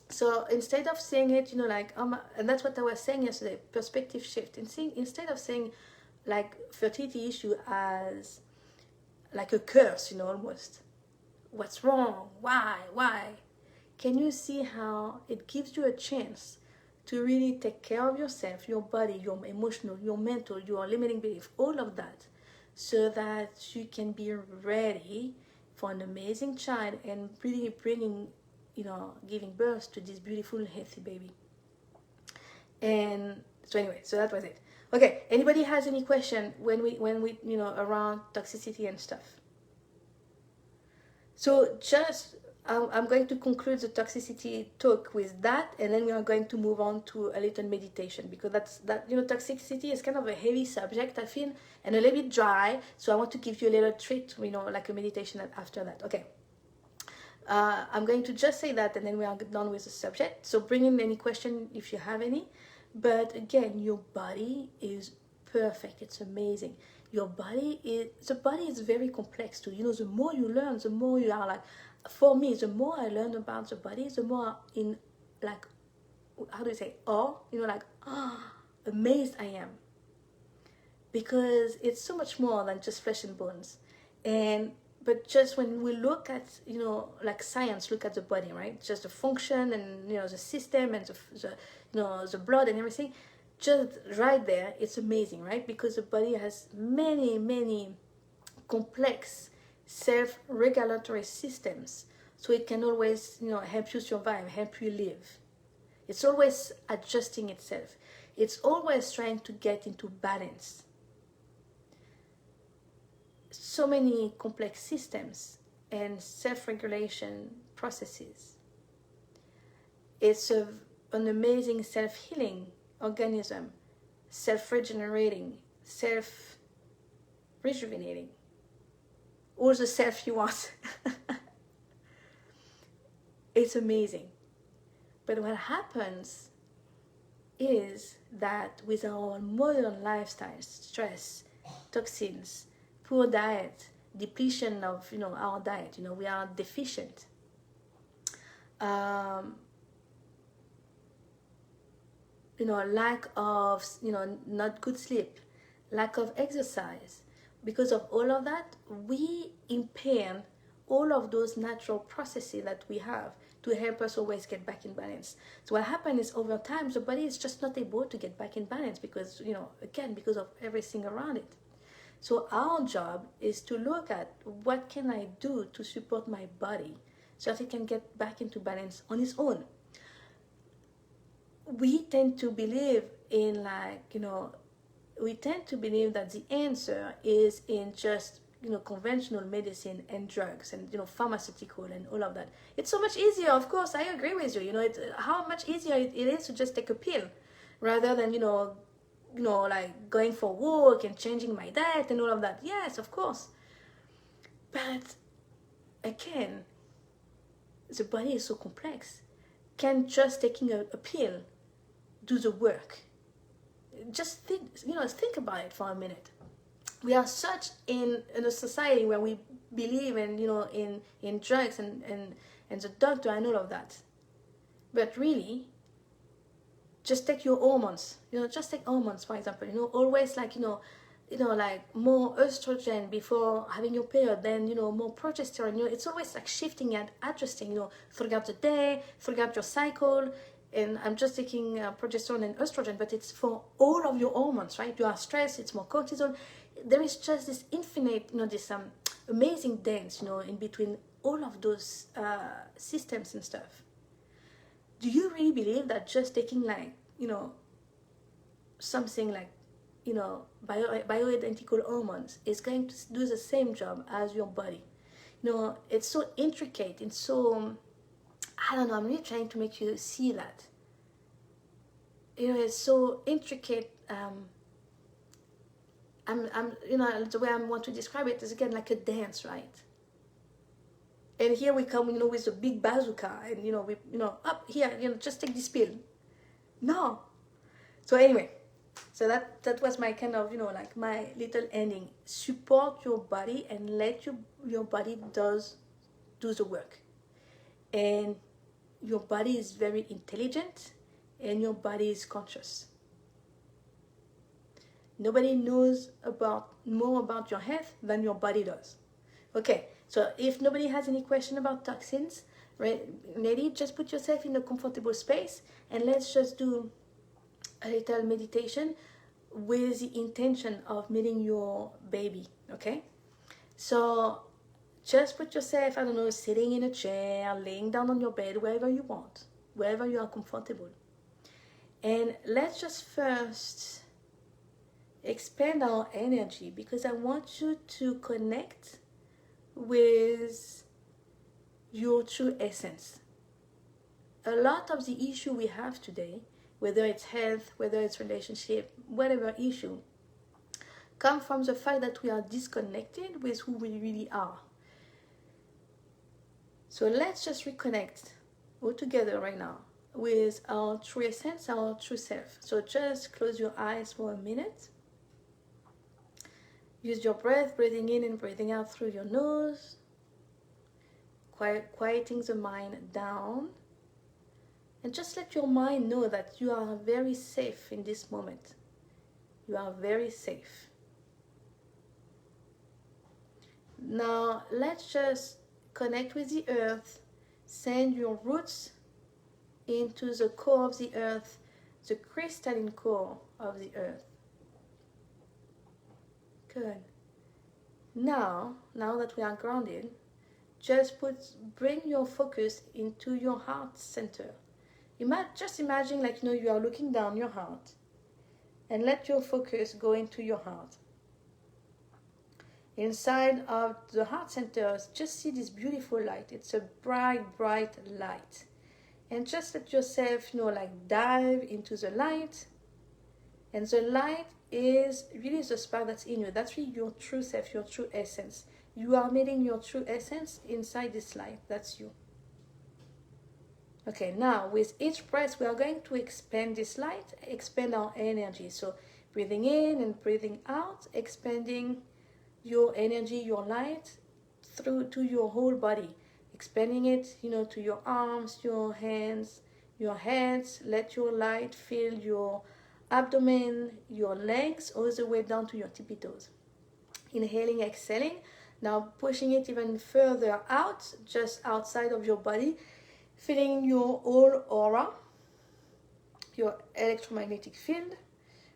So instead of saying it, and that's what I was saying yesterday, perspective shift. And instead of saying like fertility issue as like a curse, almost. What's wrong? Why? Can you see how it gives you a chance to really take care of yourself, your body, your emotional, your mental, your limiting belief, all of that, so that you can be ready for an amazing child and really bringing, giving birth to this beautiful, healthy baby. And so anyway, so that was it. Okay, anybody has any question when we around toxicity and stuff? So just I'm going to conclude the toxicity talk with that, and then we are going to move on to a little meditation, because toxicity is kind of a heavy subject, I feel, and a little bit dry. So I want to give you a little treat, like a meditation after that. Okay. I'm going to just say that, and then we are done with the subject. So bring in any question if you have any. But again, your body is perfect. It's amazing. The body is very complex too. The more you learn, the more you are like, for me, the more I learn about the body, the more in like, how do you say, amazed I am. Because it's so much more than just flesh and bones. But just when we look at, like science, look at the body, right? Just the function and, the system and the blood and everything, just right there, it's amazing, right? Because the body has many, many complex self-regulatory systems. So it can always, help you survive, help you live. It's always adjusting itself. It's always trying to get into balance. So many complex systems and self-regulation processes. It's an amazing self-healing organism, self-regenerating, self-rejuvenating, all the self you want. It's amazing. But what happens is that with our modern lifestyle, stress, toxins, poor diet, depletion of our diet, we are deficient. Lack of not good sleep, lack of exercise. Because of all of that, we impair all of those natural processes that we have to help us always get back in balance. So what happens is, over time, the body is just not able to get back in balance because, again, because of everything around it. So our job is to look at what can I do to support my body so that it can get back into balance on its own. We tend to believe in we tend to believe that the answer is in just, conventional medicine and drugs and, pharmaceutical and all of that. It's so much easier, of course, I agree with you. It's how much easier it is to just take a pill rather than, like going for a walk and changing my diet and all of that. Yes, of course. But again, the body is so complex. Can just taking a pill do the work? Just think about it for a minute. We are such in a society where we believe in drugs and the doctor and all of that. But really, just take your hormones. Just take hormones, for example. Always like more estrogen before having your period, then more progesterone. It's always like shifting and adjusting. Throughout the day, throughout your cycle. And I'm just taking progesterone and estrogen, but it's for all of your hormones, right? You are stressed, it's more cortisol. There is just this infinite, this amazing dance, in between all of those systems and stuff. Do you really believe that just taking something like bioidentical hormones is going to do the same job as your body. It's so intricate. It's so, I don't know, I'm really trying to make you see that. It's so intricate. The way I want to describe it is again like a dance, right? And here we come, with a big bazooka, and up here, just take this pill. No. So anyway, so that was my kind of, like my little ending. Support your body and let your body do the work. And your body is very intelligent, and your body is conscious. Nobody knows more about your health than your body does. Okay, so if nobody has any question about toxins, ready, just put yourself in a comfortable space and let's just do a little meditation with the intention of meeting your baby, okay? So just put yourself, I don't know, sitting in a chair, laying down on your bed, wherever you want, wherever you are comfortable. And let's just first expand our energy, because I want you to connect with your true essence. A lot of the issue we have today, whether it's health, whether it's relationship, whatever issue, come from the fact that we are disconnected with who we really are. So let's just reconnect all together right now with our true essence, our true self. So just close your eyes for a minute. Use your breath, breathing in and breathing out through your nose. Quieting the mind down. And just let your mind know that you are very safe in this moment. You are very safe. Now, let's just connect with the earth. Send your roots into the core of the earth, the crystalline core of the earth. Good. Now that we are grounded, just bring your focus into your heart center. Just imagine like you are looking down your heart, and let your focus go into your heart. Inside of the heart center, just see this beautiful light. It's a bright, bright light. And just let yourself, dive into the light. And the light is really the spark that's in you. That's really your true self, your true essence. You are meeting your true essence inside this light. That's you. Okay, now with each breath, we are going to expand this light, expand our energy. So breathing in and breathing out, expanding your energy, your light, through to your whole body. Expanding it, to your arms, your hands, your heads. Let your light fill your abdomen, your legs, all the way down to your tippy toes. Inhaling, exhaling. Now pushing it even further out, just outside of your body, filling your whole aura, your electromagnetic field.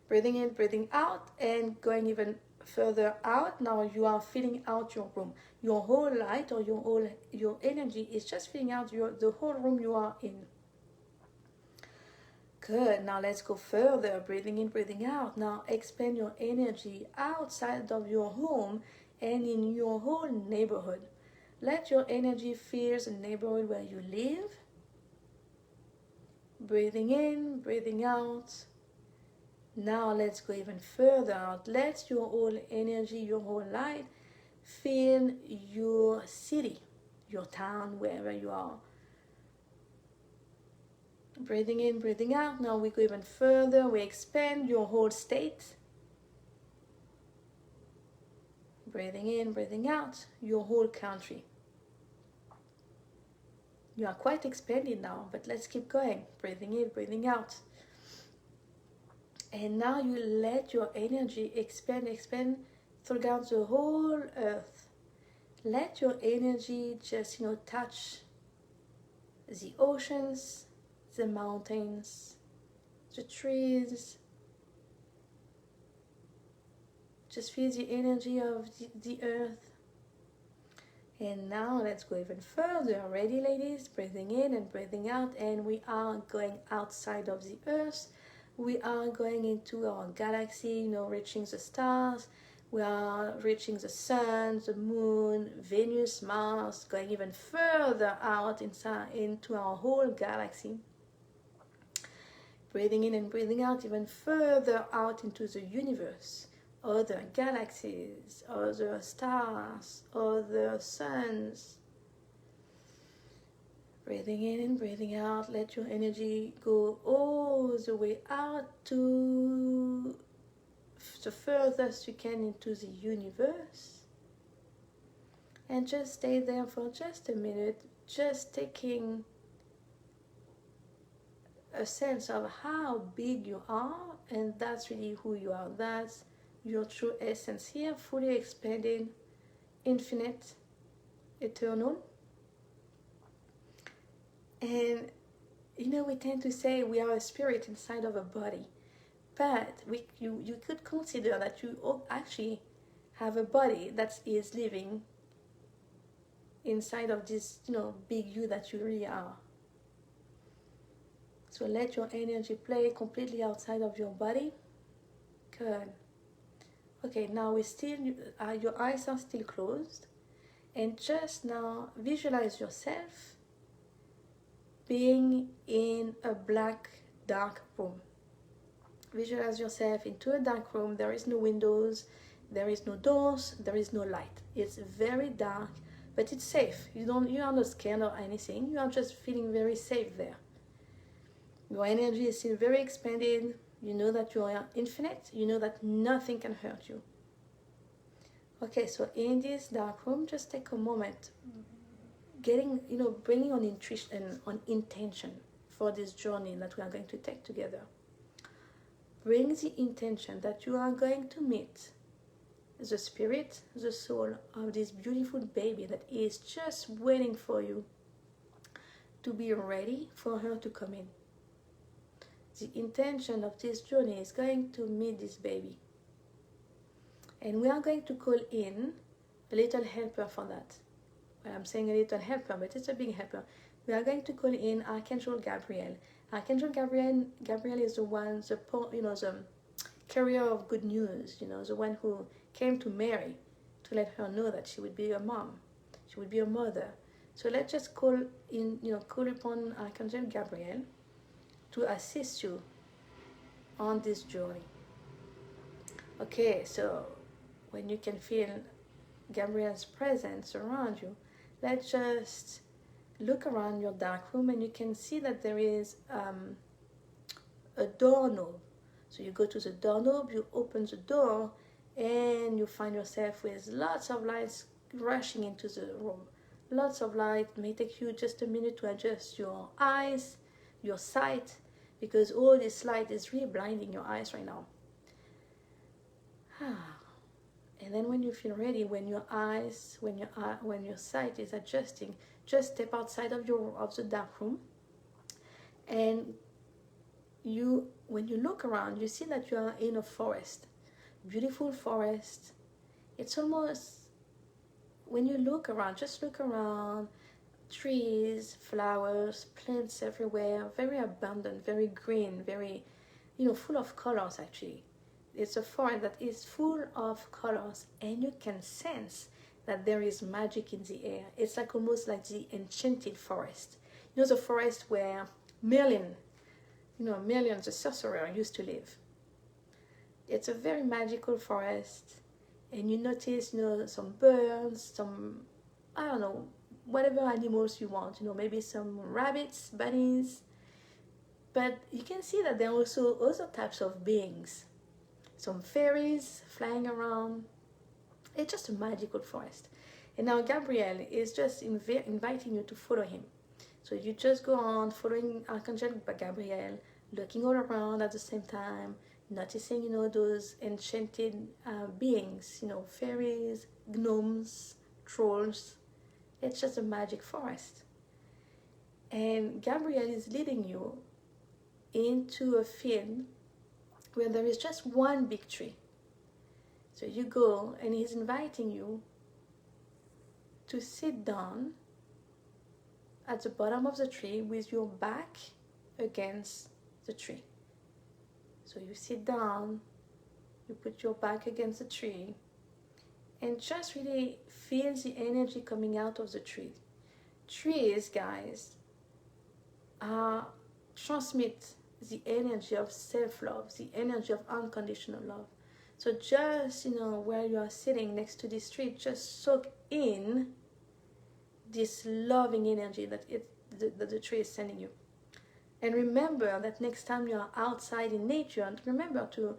Breathing in, breathing out, and going even further out. Now you are filling out your room. Your whole light or your energy is just filling out the whole room you are in. Good. Now let's go further. Breathing in, breathing out. Now expand your energy outside of your home and in your whole neighborhood. Let your energy fill the neighborhood where you live. Breathing in, breathing out. Now let's go even further out. Let your whole energy, your whole light fill your city, your town, wherever you are. Breathing in, breathing out. Now we go even further. We expand your whole state. Breathing in, breathing out. Your whole country. You are quite expanded now, but let's keep going. Breathing in, breathing out. And now you let your energy expand throughout the whole earth. Let your energy just, touch the oceans, the mountains, the trees. Just feel the energy of the earth. And now let's go even further. Ready, ladies? Breathing in and breathing out. And we are going outside of the earth, we are going into our galaxy, reaching the stars. We are reaching the sun, the moon, Venus, Mars, going even further out inside into our whole galaxy. Breathing in and breathing out even further out into the universe, other galaxies, other stars, other suns. Breathing in and breathing out, let your energy go all the way out to the furthest you can into the universe. And just stay there for just a minute, just taking a sense of how big you are, and that's really who you are. That's your true essence here, fully expanded, infinite, eternal. And we tend to say we are a spirit inside of a body, but you could consider that you actually have a body that is living inside of this big you that you really are. So let your energy play completely outside of your body. Good. Okay, now your eyes are still closed, and just now visualize yourself being in a black, dark room. Visualize yourself into a dark room. There is no windows, there is no doors, there is no light. It's very dark, but it's safe. You are not scared or anything. You are just feeling very safe there. Your energy is still very expanded. You know that you are infinite. You know that nothing can hurt you. Okay, so in this dark room, just take a moment, bringing on intuition and on intention for this journey that we are going to take together. Bring the intention that you are going to meet the spirit, the soul of this beautiful baby that is just waiting for you to be ready for her to come in. The intention of this journey is going to meet this baby. And we are going to call in a little helper for that. Well, I'm saying a little helper, but it's a big helper. We are going to call in Archangel Gabriel. Archangel Gabriel is the one, the carrier of good news, the one who came to Mary to let her know that she would be a mom, she would be a mother. So let's just call upon Archangel Gabriel to assist you on this journey. Okay, so when you can feel Gabriel's presence around you, let's just look around your dark room, and you can see that there is a doorknob. So you go to the doorknob, you open the door, and you find yourself with lots of lights rushing into the room. Lots of light. It may take you just a minute to adjust your eyes, your sight, because all this light is really blinding your eyes right now. And then when you feel ready, when your sight is adjusting, just step outside of the dark room, and when you look around, you see that you are in a forest, beautiful forest. It's almost, when you look around, just look around, trees, flowers, plants everywhere, very abundant, very green, very, full of colors actually. It's a forest that is full of colors, and you can sense that there is magic in the air. It's like almost like the enchanted forest. The forest where Merlin, the sorcerer, used to live. It's a very magical forest, and you notice, some birds, some, I don't know, whatever animals you want, maybe some rabbits, bunnies. But you can see that there are also other types of beings. Some fairies flying around. It's just a magical forest. And now Gabriel is just inviting you to follow him. So you just go on following Archangel Gabriel, looking all around at the same time, noticing, those enchanted beings, fairies, gnomes, trolls. It's just a magic forest. And Gabriel is leading you into a field where there is just one big tree. So you go, and he's inviting you to sit down at the bottom of the tree with your back against the tree. So you sit down, you put your back against the tree, and just really feel the energy coming out of the tree. Trees, guys, transmit the energy of self-love, the energy of unconditional love. So just, where you are sitting next to this tree, just soak in this loving energy that the tree is sending you. And remember that next time you are outside in nature, and remember to,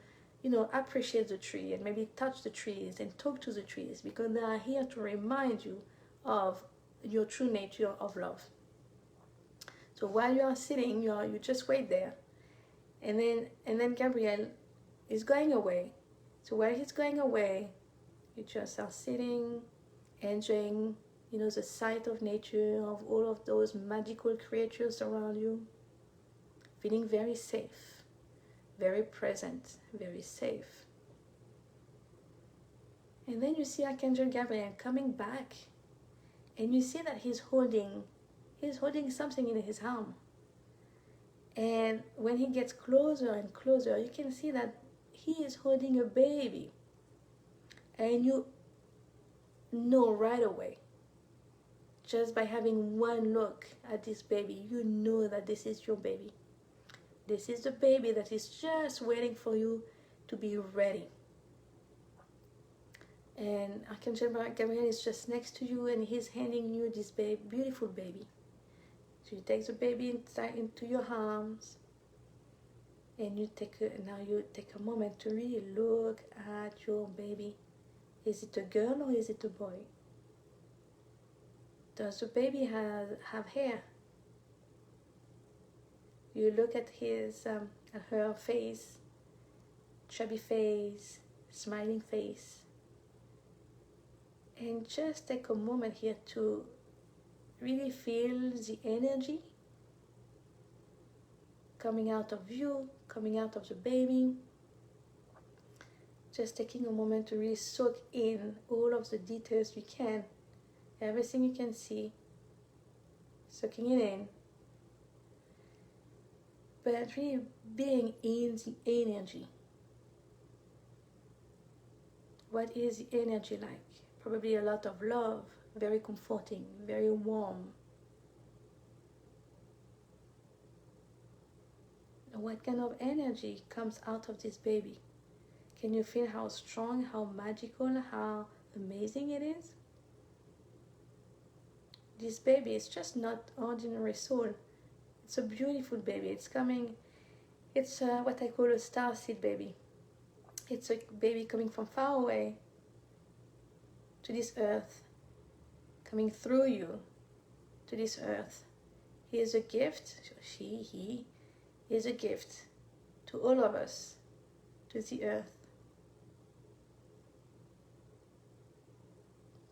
appreciate the tree and maybe touch the trees and talk to the trees, because they are here to remind you of your true nature of love. So while you are sitting, you just wait there, and then Gabriel is going away. So while he's going away, you just are sitting, enjoying, the sight of nature, of all of those magical creatures around you, feeling very safe, very present, very safe. And then you see Archangel Gabriel coming back, and you see that he's holding something in his arm. And when he gets closer and closer, you can see that he is holding a baby. And you know right away, just by having one look at this baby, you know that this is your baby. This is the baby that is just waiting for you to be ready. And Archangel Gabriel is just next to you, and he's handing you this beautiful baby. So you take the baby into your arms, and you take a moment to really look at your baby. Is it a girl or is it a boy? Does the baby have hair? You look at her face, chubby face, smiling face, and just take a moment here to really feel the energy coming out of you, coming out of the baby. Just taking a moment to really soak in all of the details you can, everything you can see, soaking it in. But really being in the energy. What is the energy like? Probably a lot of love, very comforting, very warm. And what kind of energy comes out of this baby? Can you feel how strong, how magical, how amazing it is? This baby is just not ordinary soul. It's a beautiful baby. It's what I call a starseed baby. It's a baby coming from far away to this earth, coming through you to this earth. He is a gift, he is a gift to all of us, to the earth.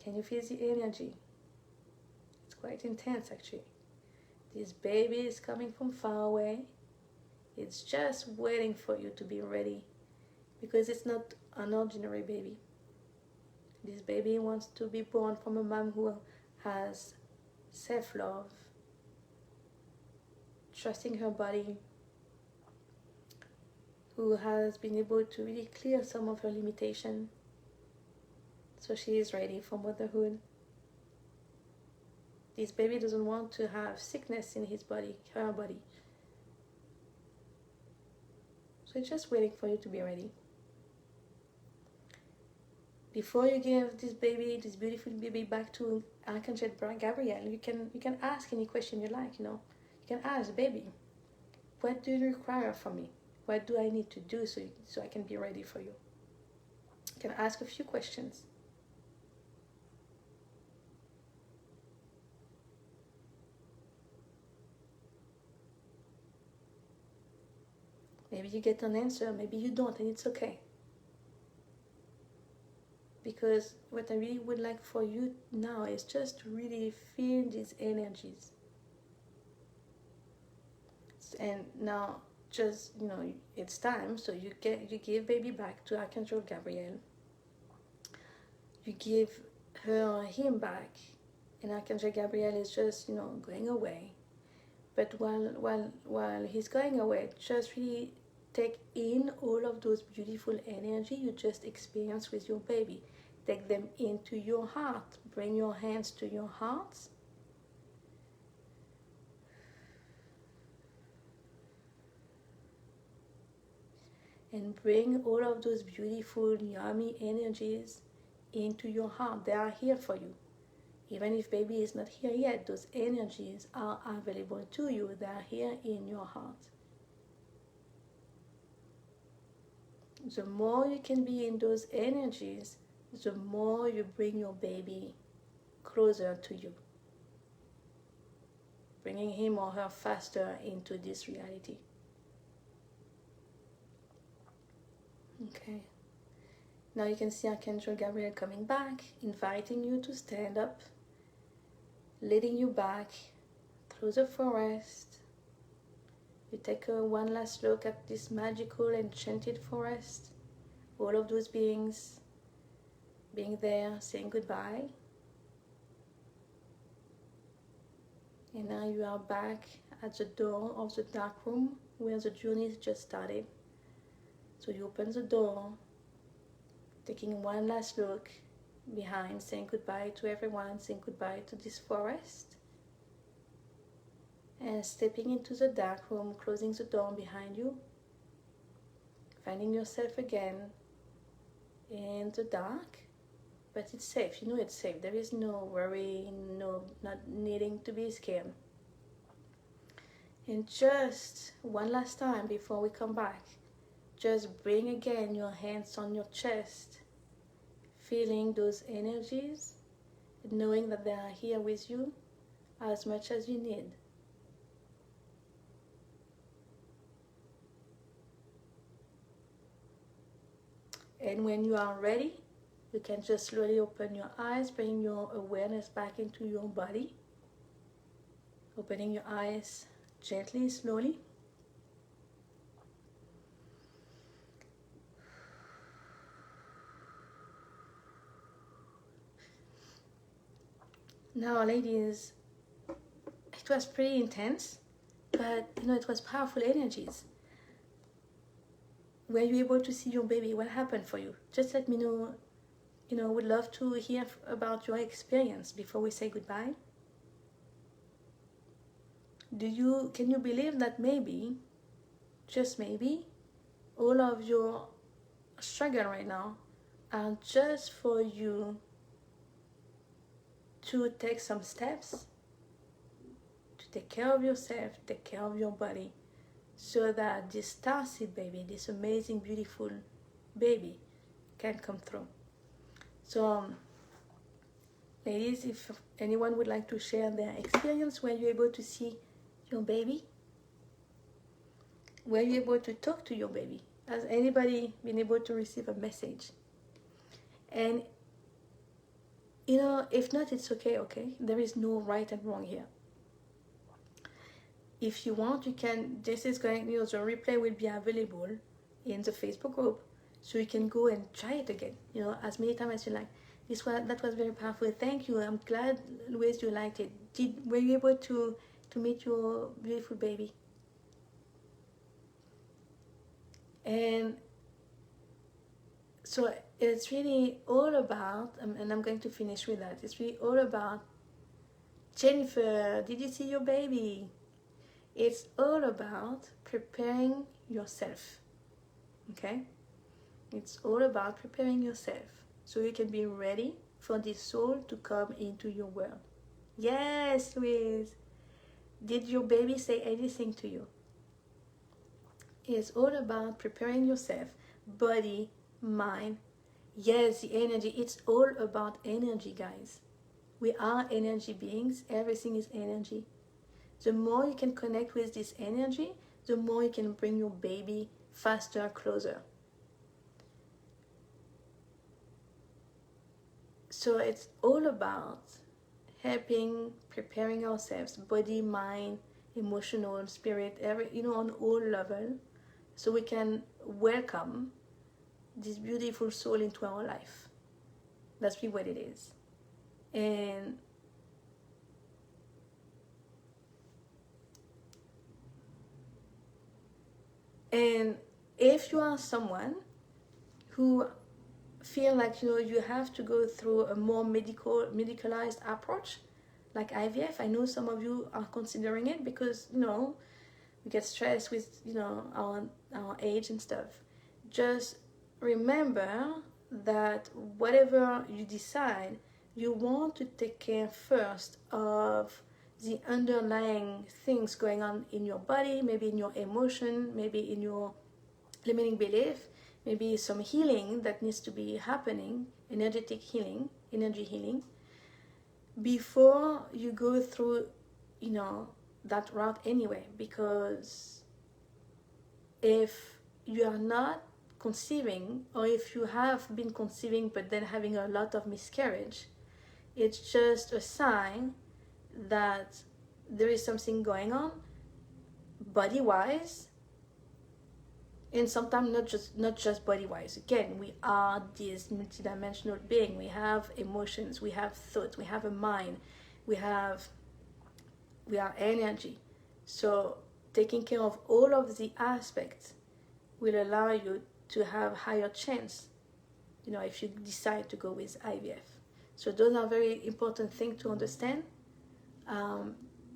Can you feel the energy? It's quite intense actually. This baby is coming from far away. It's just waiting for you to be ready, because it's not an ordinary baby. This baby wants to be born from a mom who has self-love, trusting her body, who has been able to really clear some of her limitations. So she is ready for motherhood. This baby doesn't want to have sickness in his body, her body. So it's just waiting for you to be ready. Before you give this beautiful baby back to Archangel Gabriel, you can ask any question you like, You can ask, baby, what do you require from me? What do I need to do so I can be ready for you? You can ask a few questions. Maybe you get an answer, maybe you don't, and it's okay. Because what I really would like for you now is just to really feel these energies. And now, just, it's time, so you give baby back to Archangel Gabriel. You give him back, and Archangel Gabriel is just, going away. But while he's going away, just really take in all of those beautiful energy you just experienced with your baby. Take them into your heart. Bring your hands to your heart. And bring all of those beautiful, yummy energies into your heart. They are here for you. Even if baby is not here yet, those energies are available to you. They are here in your heart. The more you can be in those energies, the more you bring your baby closer to you, bringing him or her faster into this reality. Okay. Now you can see Archangel Gabriel coming back, inviting you to stand up, leading you back through the forest. You take one last look at this magical, enchanted forest. All of those beings being there, saying goodbye. And now you are back at the door of the dark room where the journey just started. So you open the door, taking one last look behind, saying goodbye to everyone, saying goodbye to this forest. And stepping into the dark room, closing the door behind you, finding yourself again in the dark, but it's safe. You know it's safe. There is no worry, not needing to be scared. And just one last time before we come back, just bring again your hands on your chest, feeling those energies, knowing that they are here with you as much as you need. And when you are ready, you can just slowly open your eyes, bring your awareness back into your body. Opening your eyes gently, slowly. Now, ladies, it was pretty intense, but it was powerful energies. Were you able to see your baby? What happened for you? Just let me know. Would love to hear about your experience before we say goodbye. Can you believe that maybe, just maybe, all of your struggle right now are just for you to take some steps to take care of yourself, take care of your body, so that this starseed baby, this amazing, beautiful baby, can come through. So, ladies, if anyone would like to share their experience, were you able to see your baby? Were you able to talk to your baby? Has anybody been able to receive a message? And, if not, it's okay. There is no right and wrong here. If you want, you can, the replay will be available in the Facebook group, so you can go and try it again, as many times as you like. That was very powerful. Thank you. I'm glad, Louise, you liked it. Were you able to meet your beautiful baby? And so it's really all about, and I'm going to finish with that, it's really all about, Jennifer, did you see your baby? It's all about preparing yourself, okay? It's all about preparing yourself so you can be ready for this soul to come into your world. Yes, Louise. Did your baby say anything to you? It's all about preparing yourself, body, mind. Yes, the energy. It's all about energy, guys. We are energy beings. Everything is energy. The more you can connect with this energy, the more you can bring your baby faster, closer. So it's all about helping, preparing ourselves, body, mind, emotional, spirit, on all level, so we can welcome this beautiful soul into our life. That's really what it is. And if you are someone who feel like you have to go through a more medicalized approach like IVF, I know some of you are considering it because we get stressed with our age and stuff. Just remember that whatever you decide, you want to take care first of the underlying things going on in your body, maybe in your emotion, maybe in your limiting belief, maybe some healing that needs to be happening, energetic healing, energy healing, before you go through that route anyway. Because if you are not conceiving, or if you have been conceiving but then having a lot of miscarriage, it's just a sign that there is something going on body wise, and sometimes not just body wise. Again, we are this multidimensional being. We have emotions, we have thoughts, we have a mind, we are energy. So taking care of all of the aspects will allow you to have higher chance, if you decide to go with IVF. So those are very important things to understand.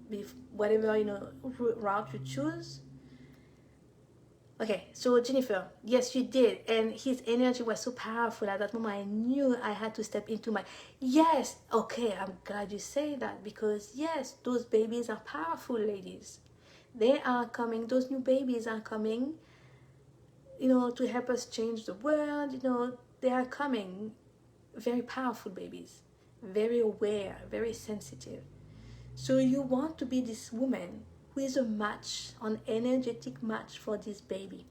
With whatever route you choose. Okay, so Jennifer, yes, you did, and his energy was so powerful at that moment. I knew I had to step into my yes. Okay, I'm glad you say that, because yes, those babies are powerful, ladies. They are coming. Those new babies are coming. To help us change the world. They are coming. Very powerful babies, very aware, very sensitive. So you want to be this woman who is a match, an energetic match for this baby.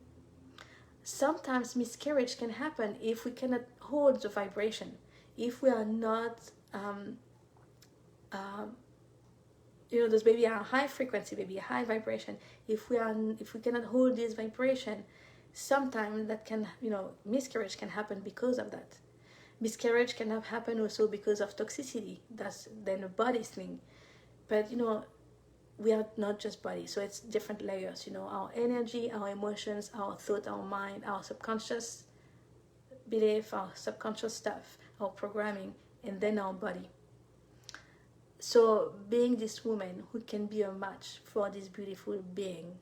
Sometimes miscarriage can happen if we cannot hold the vibration, if we are not, those baby are high frequency, baby, high vibration. If we cannot hold this vibration, sometimes that can, miscarriage can happen because of that. Miscarriage can happen also because of toxicity. That's then a body thing. But we are not just body, so it's different layers. Our energy, our emotions, our thought, our mind, our subconscious belief, our subconscious stuff, our programming, and then our body. So being this woman who can be a match for this beautiful being,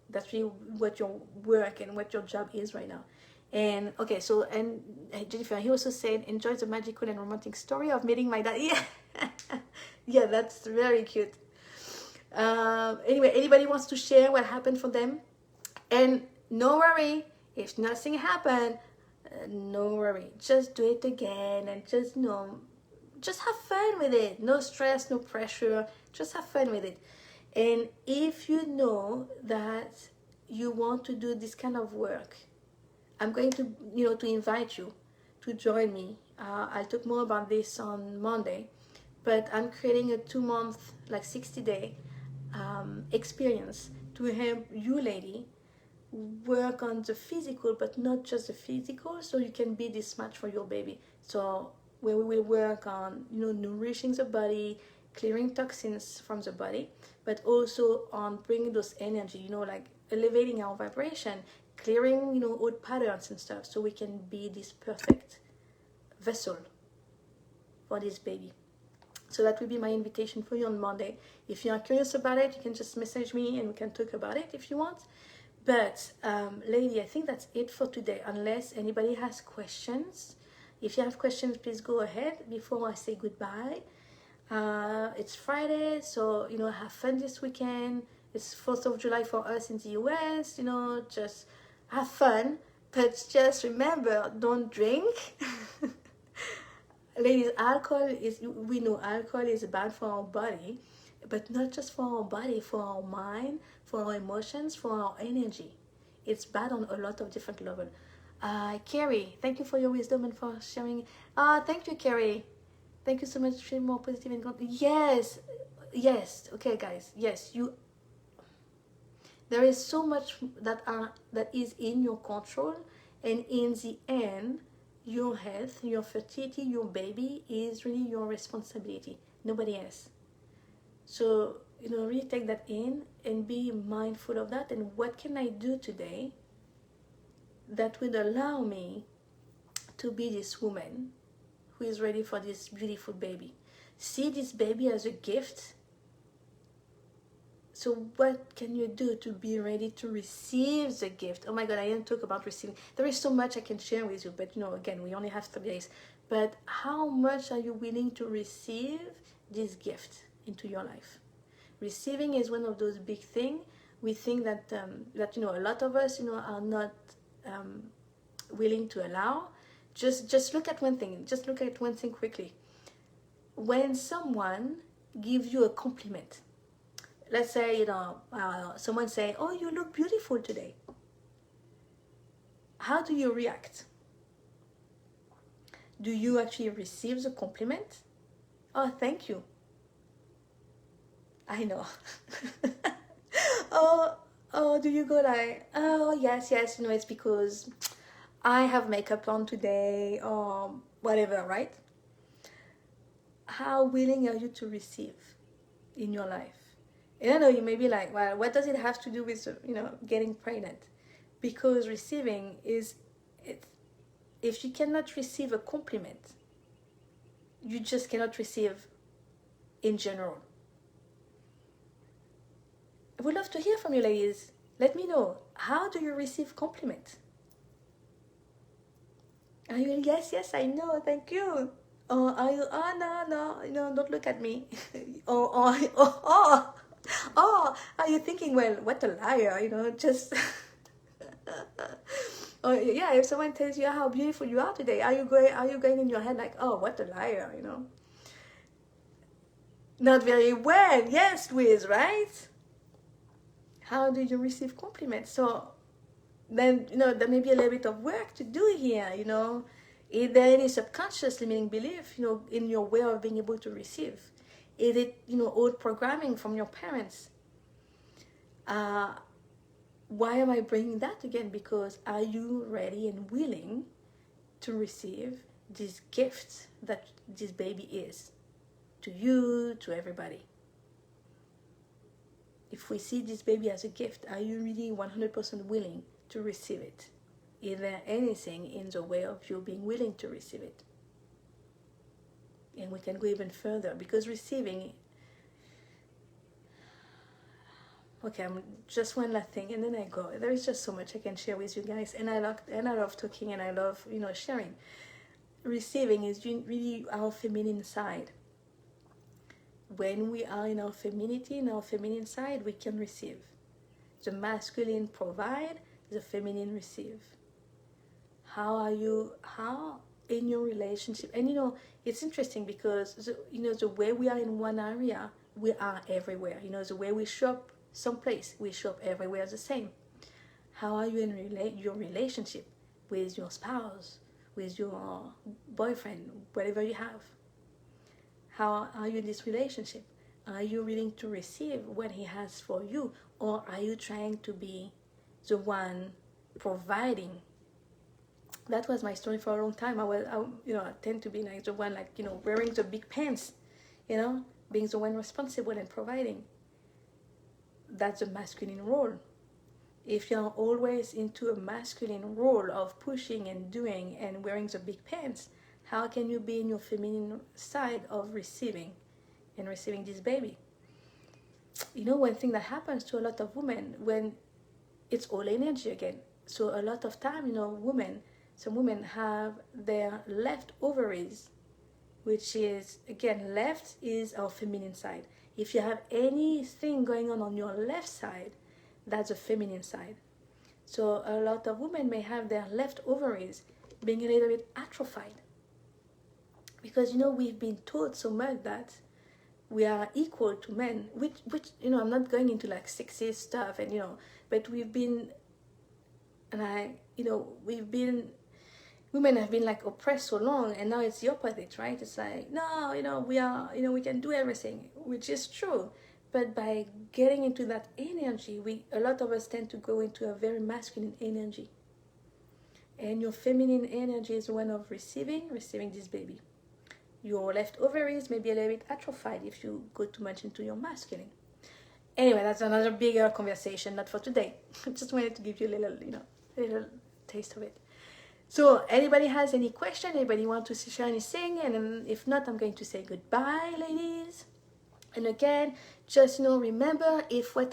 that's really what your work and what your job is right now. And okay, so, and Jennifer, he also said, enjoy the magical and romantic story of meeting my dad. Yeah. Yeah, that's very cute. Anyway, anybody wants to share what happened for them? And no worry, if nothing happened, no worry. Just do it again, and just have fun with it. No stress, no pressure. Just have fun with it. And if you know that you want to do this kind of work, I'm going to, to invite you to join me. I'll talk more about this on Monday, but I'm creating a 2-month, 60-day experience to help you, lady, work on the physical, but not just the physical, so you can be this match for your baby. So where we will work on, nourishing the body, clearing toxins from the body, but also on bringing those energy, elevating our vibration, clearing, old patterns and stuff, so we can be this perfect vessel for this baby. So that will be my invitation for you on Monday. If you are curious about it, you can just message me and we can talk about it if you want. But, lady, I think that's it for today, unless anybody has questions. If you have questions, please go ahead before I say goodbye. It's Friday, so, have fun this weekend. It's 4th of July for us in the US, just have fun. But just remember, don't drink. Ladies, we know alcohol is bad for our body, but not just for our body, for our mind, for our emotions, for our energy. It's bad on a lot of different levels. Carrie, thank you for your wisdom and for sharing. Thank you, Carrie. Thank you so much for being more positive and yes, okay, guys, yes, there is so much that is in your control, and in the end, your health, your fertility, your baby is really your responsibility, nobody else. So, really take that in and be mindful of that. And what can I do today that would allow me to be this woman who is ready for this beautiful baby. See this baby as a gift. So what can you do to be ready to receive the gift? Oh my God, I didn't talk about receiving. There is so much I can share with you, but again, we only have 3 days. But how much are you willing to receive this gift into your life? Receiving is one of those big things. We think that a lot of us are not willing to allow. Just look at one thing. Just look at one thing quickly. When someone gives you a compliment, let's say someone say, "Oh, you look beautiful today." How do you react? Do you actually receive the compliment? Oh, thank you. I know. oh, do you go like, oh, yes, it's because I have makeup on today, or whatever, right? How willing are you to receive in your life? And I know you may be like, well, what does it have to do with, getting pregnant? Because receiving is, if you cannot receive a compliment, you just cannot receive in general. I would love to hear from you, ladies. Let me know, how do you receive compliment? Are you, yes, I know, thank you. Or are you, no, don't look at me. or, are you thinking, well, what a liar, just... Or yeah, if someone tells you how beautiful you are today, are you going in your head like, oh, what a liar, Not very well, yes, Louise, right? How do you receive compliments? So then, there may be a little bit of work to do here, Is there any subconscious limiting belief, in your way of being able to receive? Is it, old programming from your parents? Why am I bringing that again? Because are you ready and willing to receive this gift that this baby is? To you, to everybody. If we see this baby as a gift, are you really 100% willing to receive it? Is there anything in the way of you being willing to receive it? And we can go even further, because receiving... Okay, just one last thing, and then I go. There is just so much I can share with you guys, and I love talking, and I love sharing. Receiving is really our feminine side. When we are in our femininity, in our feminine side, we can receive. The masculine provide, the feminine receive. How in your relationship? And it's interesting because the way we are in one area, we are everywhere. The way we show up someplace, we show up everywhere the same. How are you in your relationship with your spouse, with your boyfriend, whatever you have? How are you in this relationship? Are you willing to receive what he has for you, or are you trying to be the one providing? That was my story for a long time. I tend to be like the one, wearing the big pants, being the one responsible and providing. That's a masculine role. If you're always into a masculine role of pushing and doing and wearing the big pants, how can you be in your feminine side of receiving and receiving this baby? One thing that happens to a lot of women when it's all energy again. So a lot of time, some women have their left ovaries, which is, again, left is our feminine side. If you have anything going on your left side, that's a feminine side. So a lot of women may have their left ovaries being a little bit atrophied. Because, we've been taught so much that we are equal to men, which I'm not going into sexist stuff, and, but women have been oppressed so long, and now it's the opposite, right? It's like, no, we can do everything, which is true. But by getting into that energy, a lot of us tend to go into a very masculine energy. And your feminine energy is one of receiving this baby. Your left ovaries may be a little bit atrophied if you go too much into your masculine. Anyway, that's another bigger conversation, not for today. I just wanted to give you a little taste of it. So anybody has any question, anybody want to share anything? And then if not, I'm going to say goodbye, ladies. And again, just remember, if what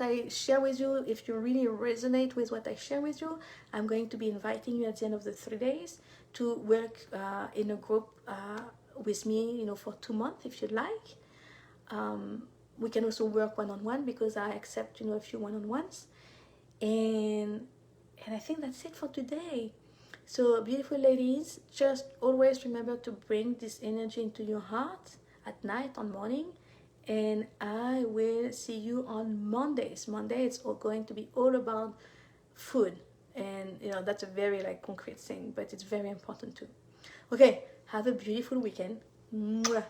I share with you, if you really resonate with what I share with you, I'm going to be inviting you at the end of the 3 days to work in a group with me, for 2 months if you'd like. We can also work one-on-one, because I accept a few one-on-ones. And I think that's it for today. So beautiful ladies, just always remember to bring this energy into your heart at night, on morning, and I will see you on Mondays. Monday it's all going to be all about food, and that's a very concrete thing, but it's very important too. Okay, have a beautiful weekend. Mwah.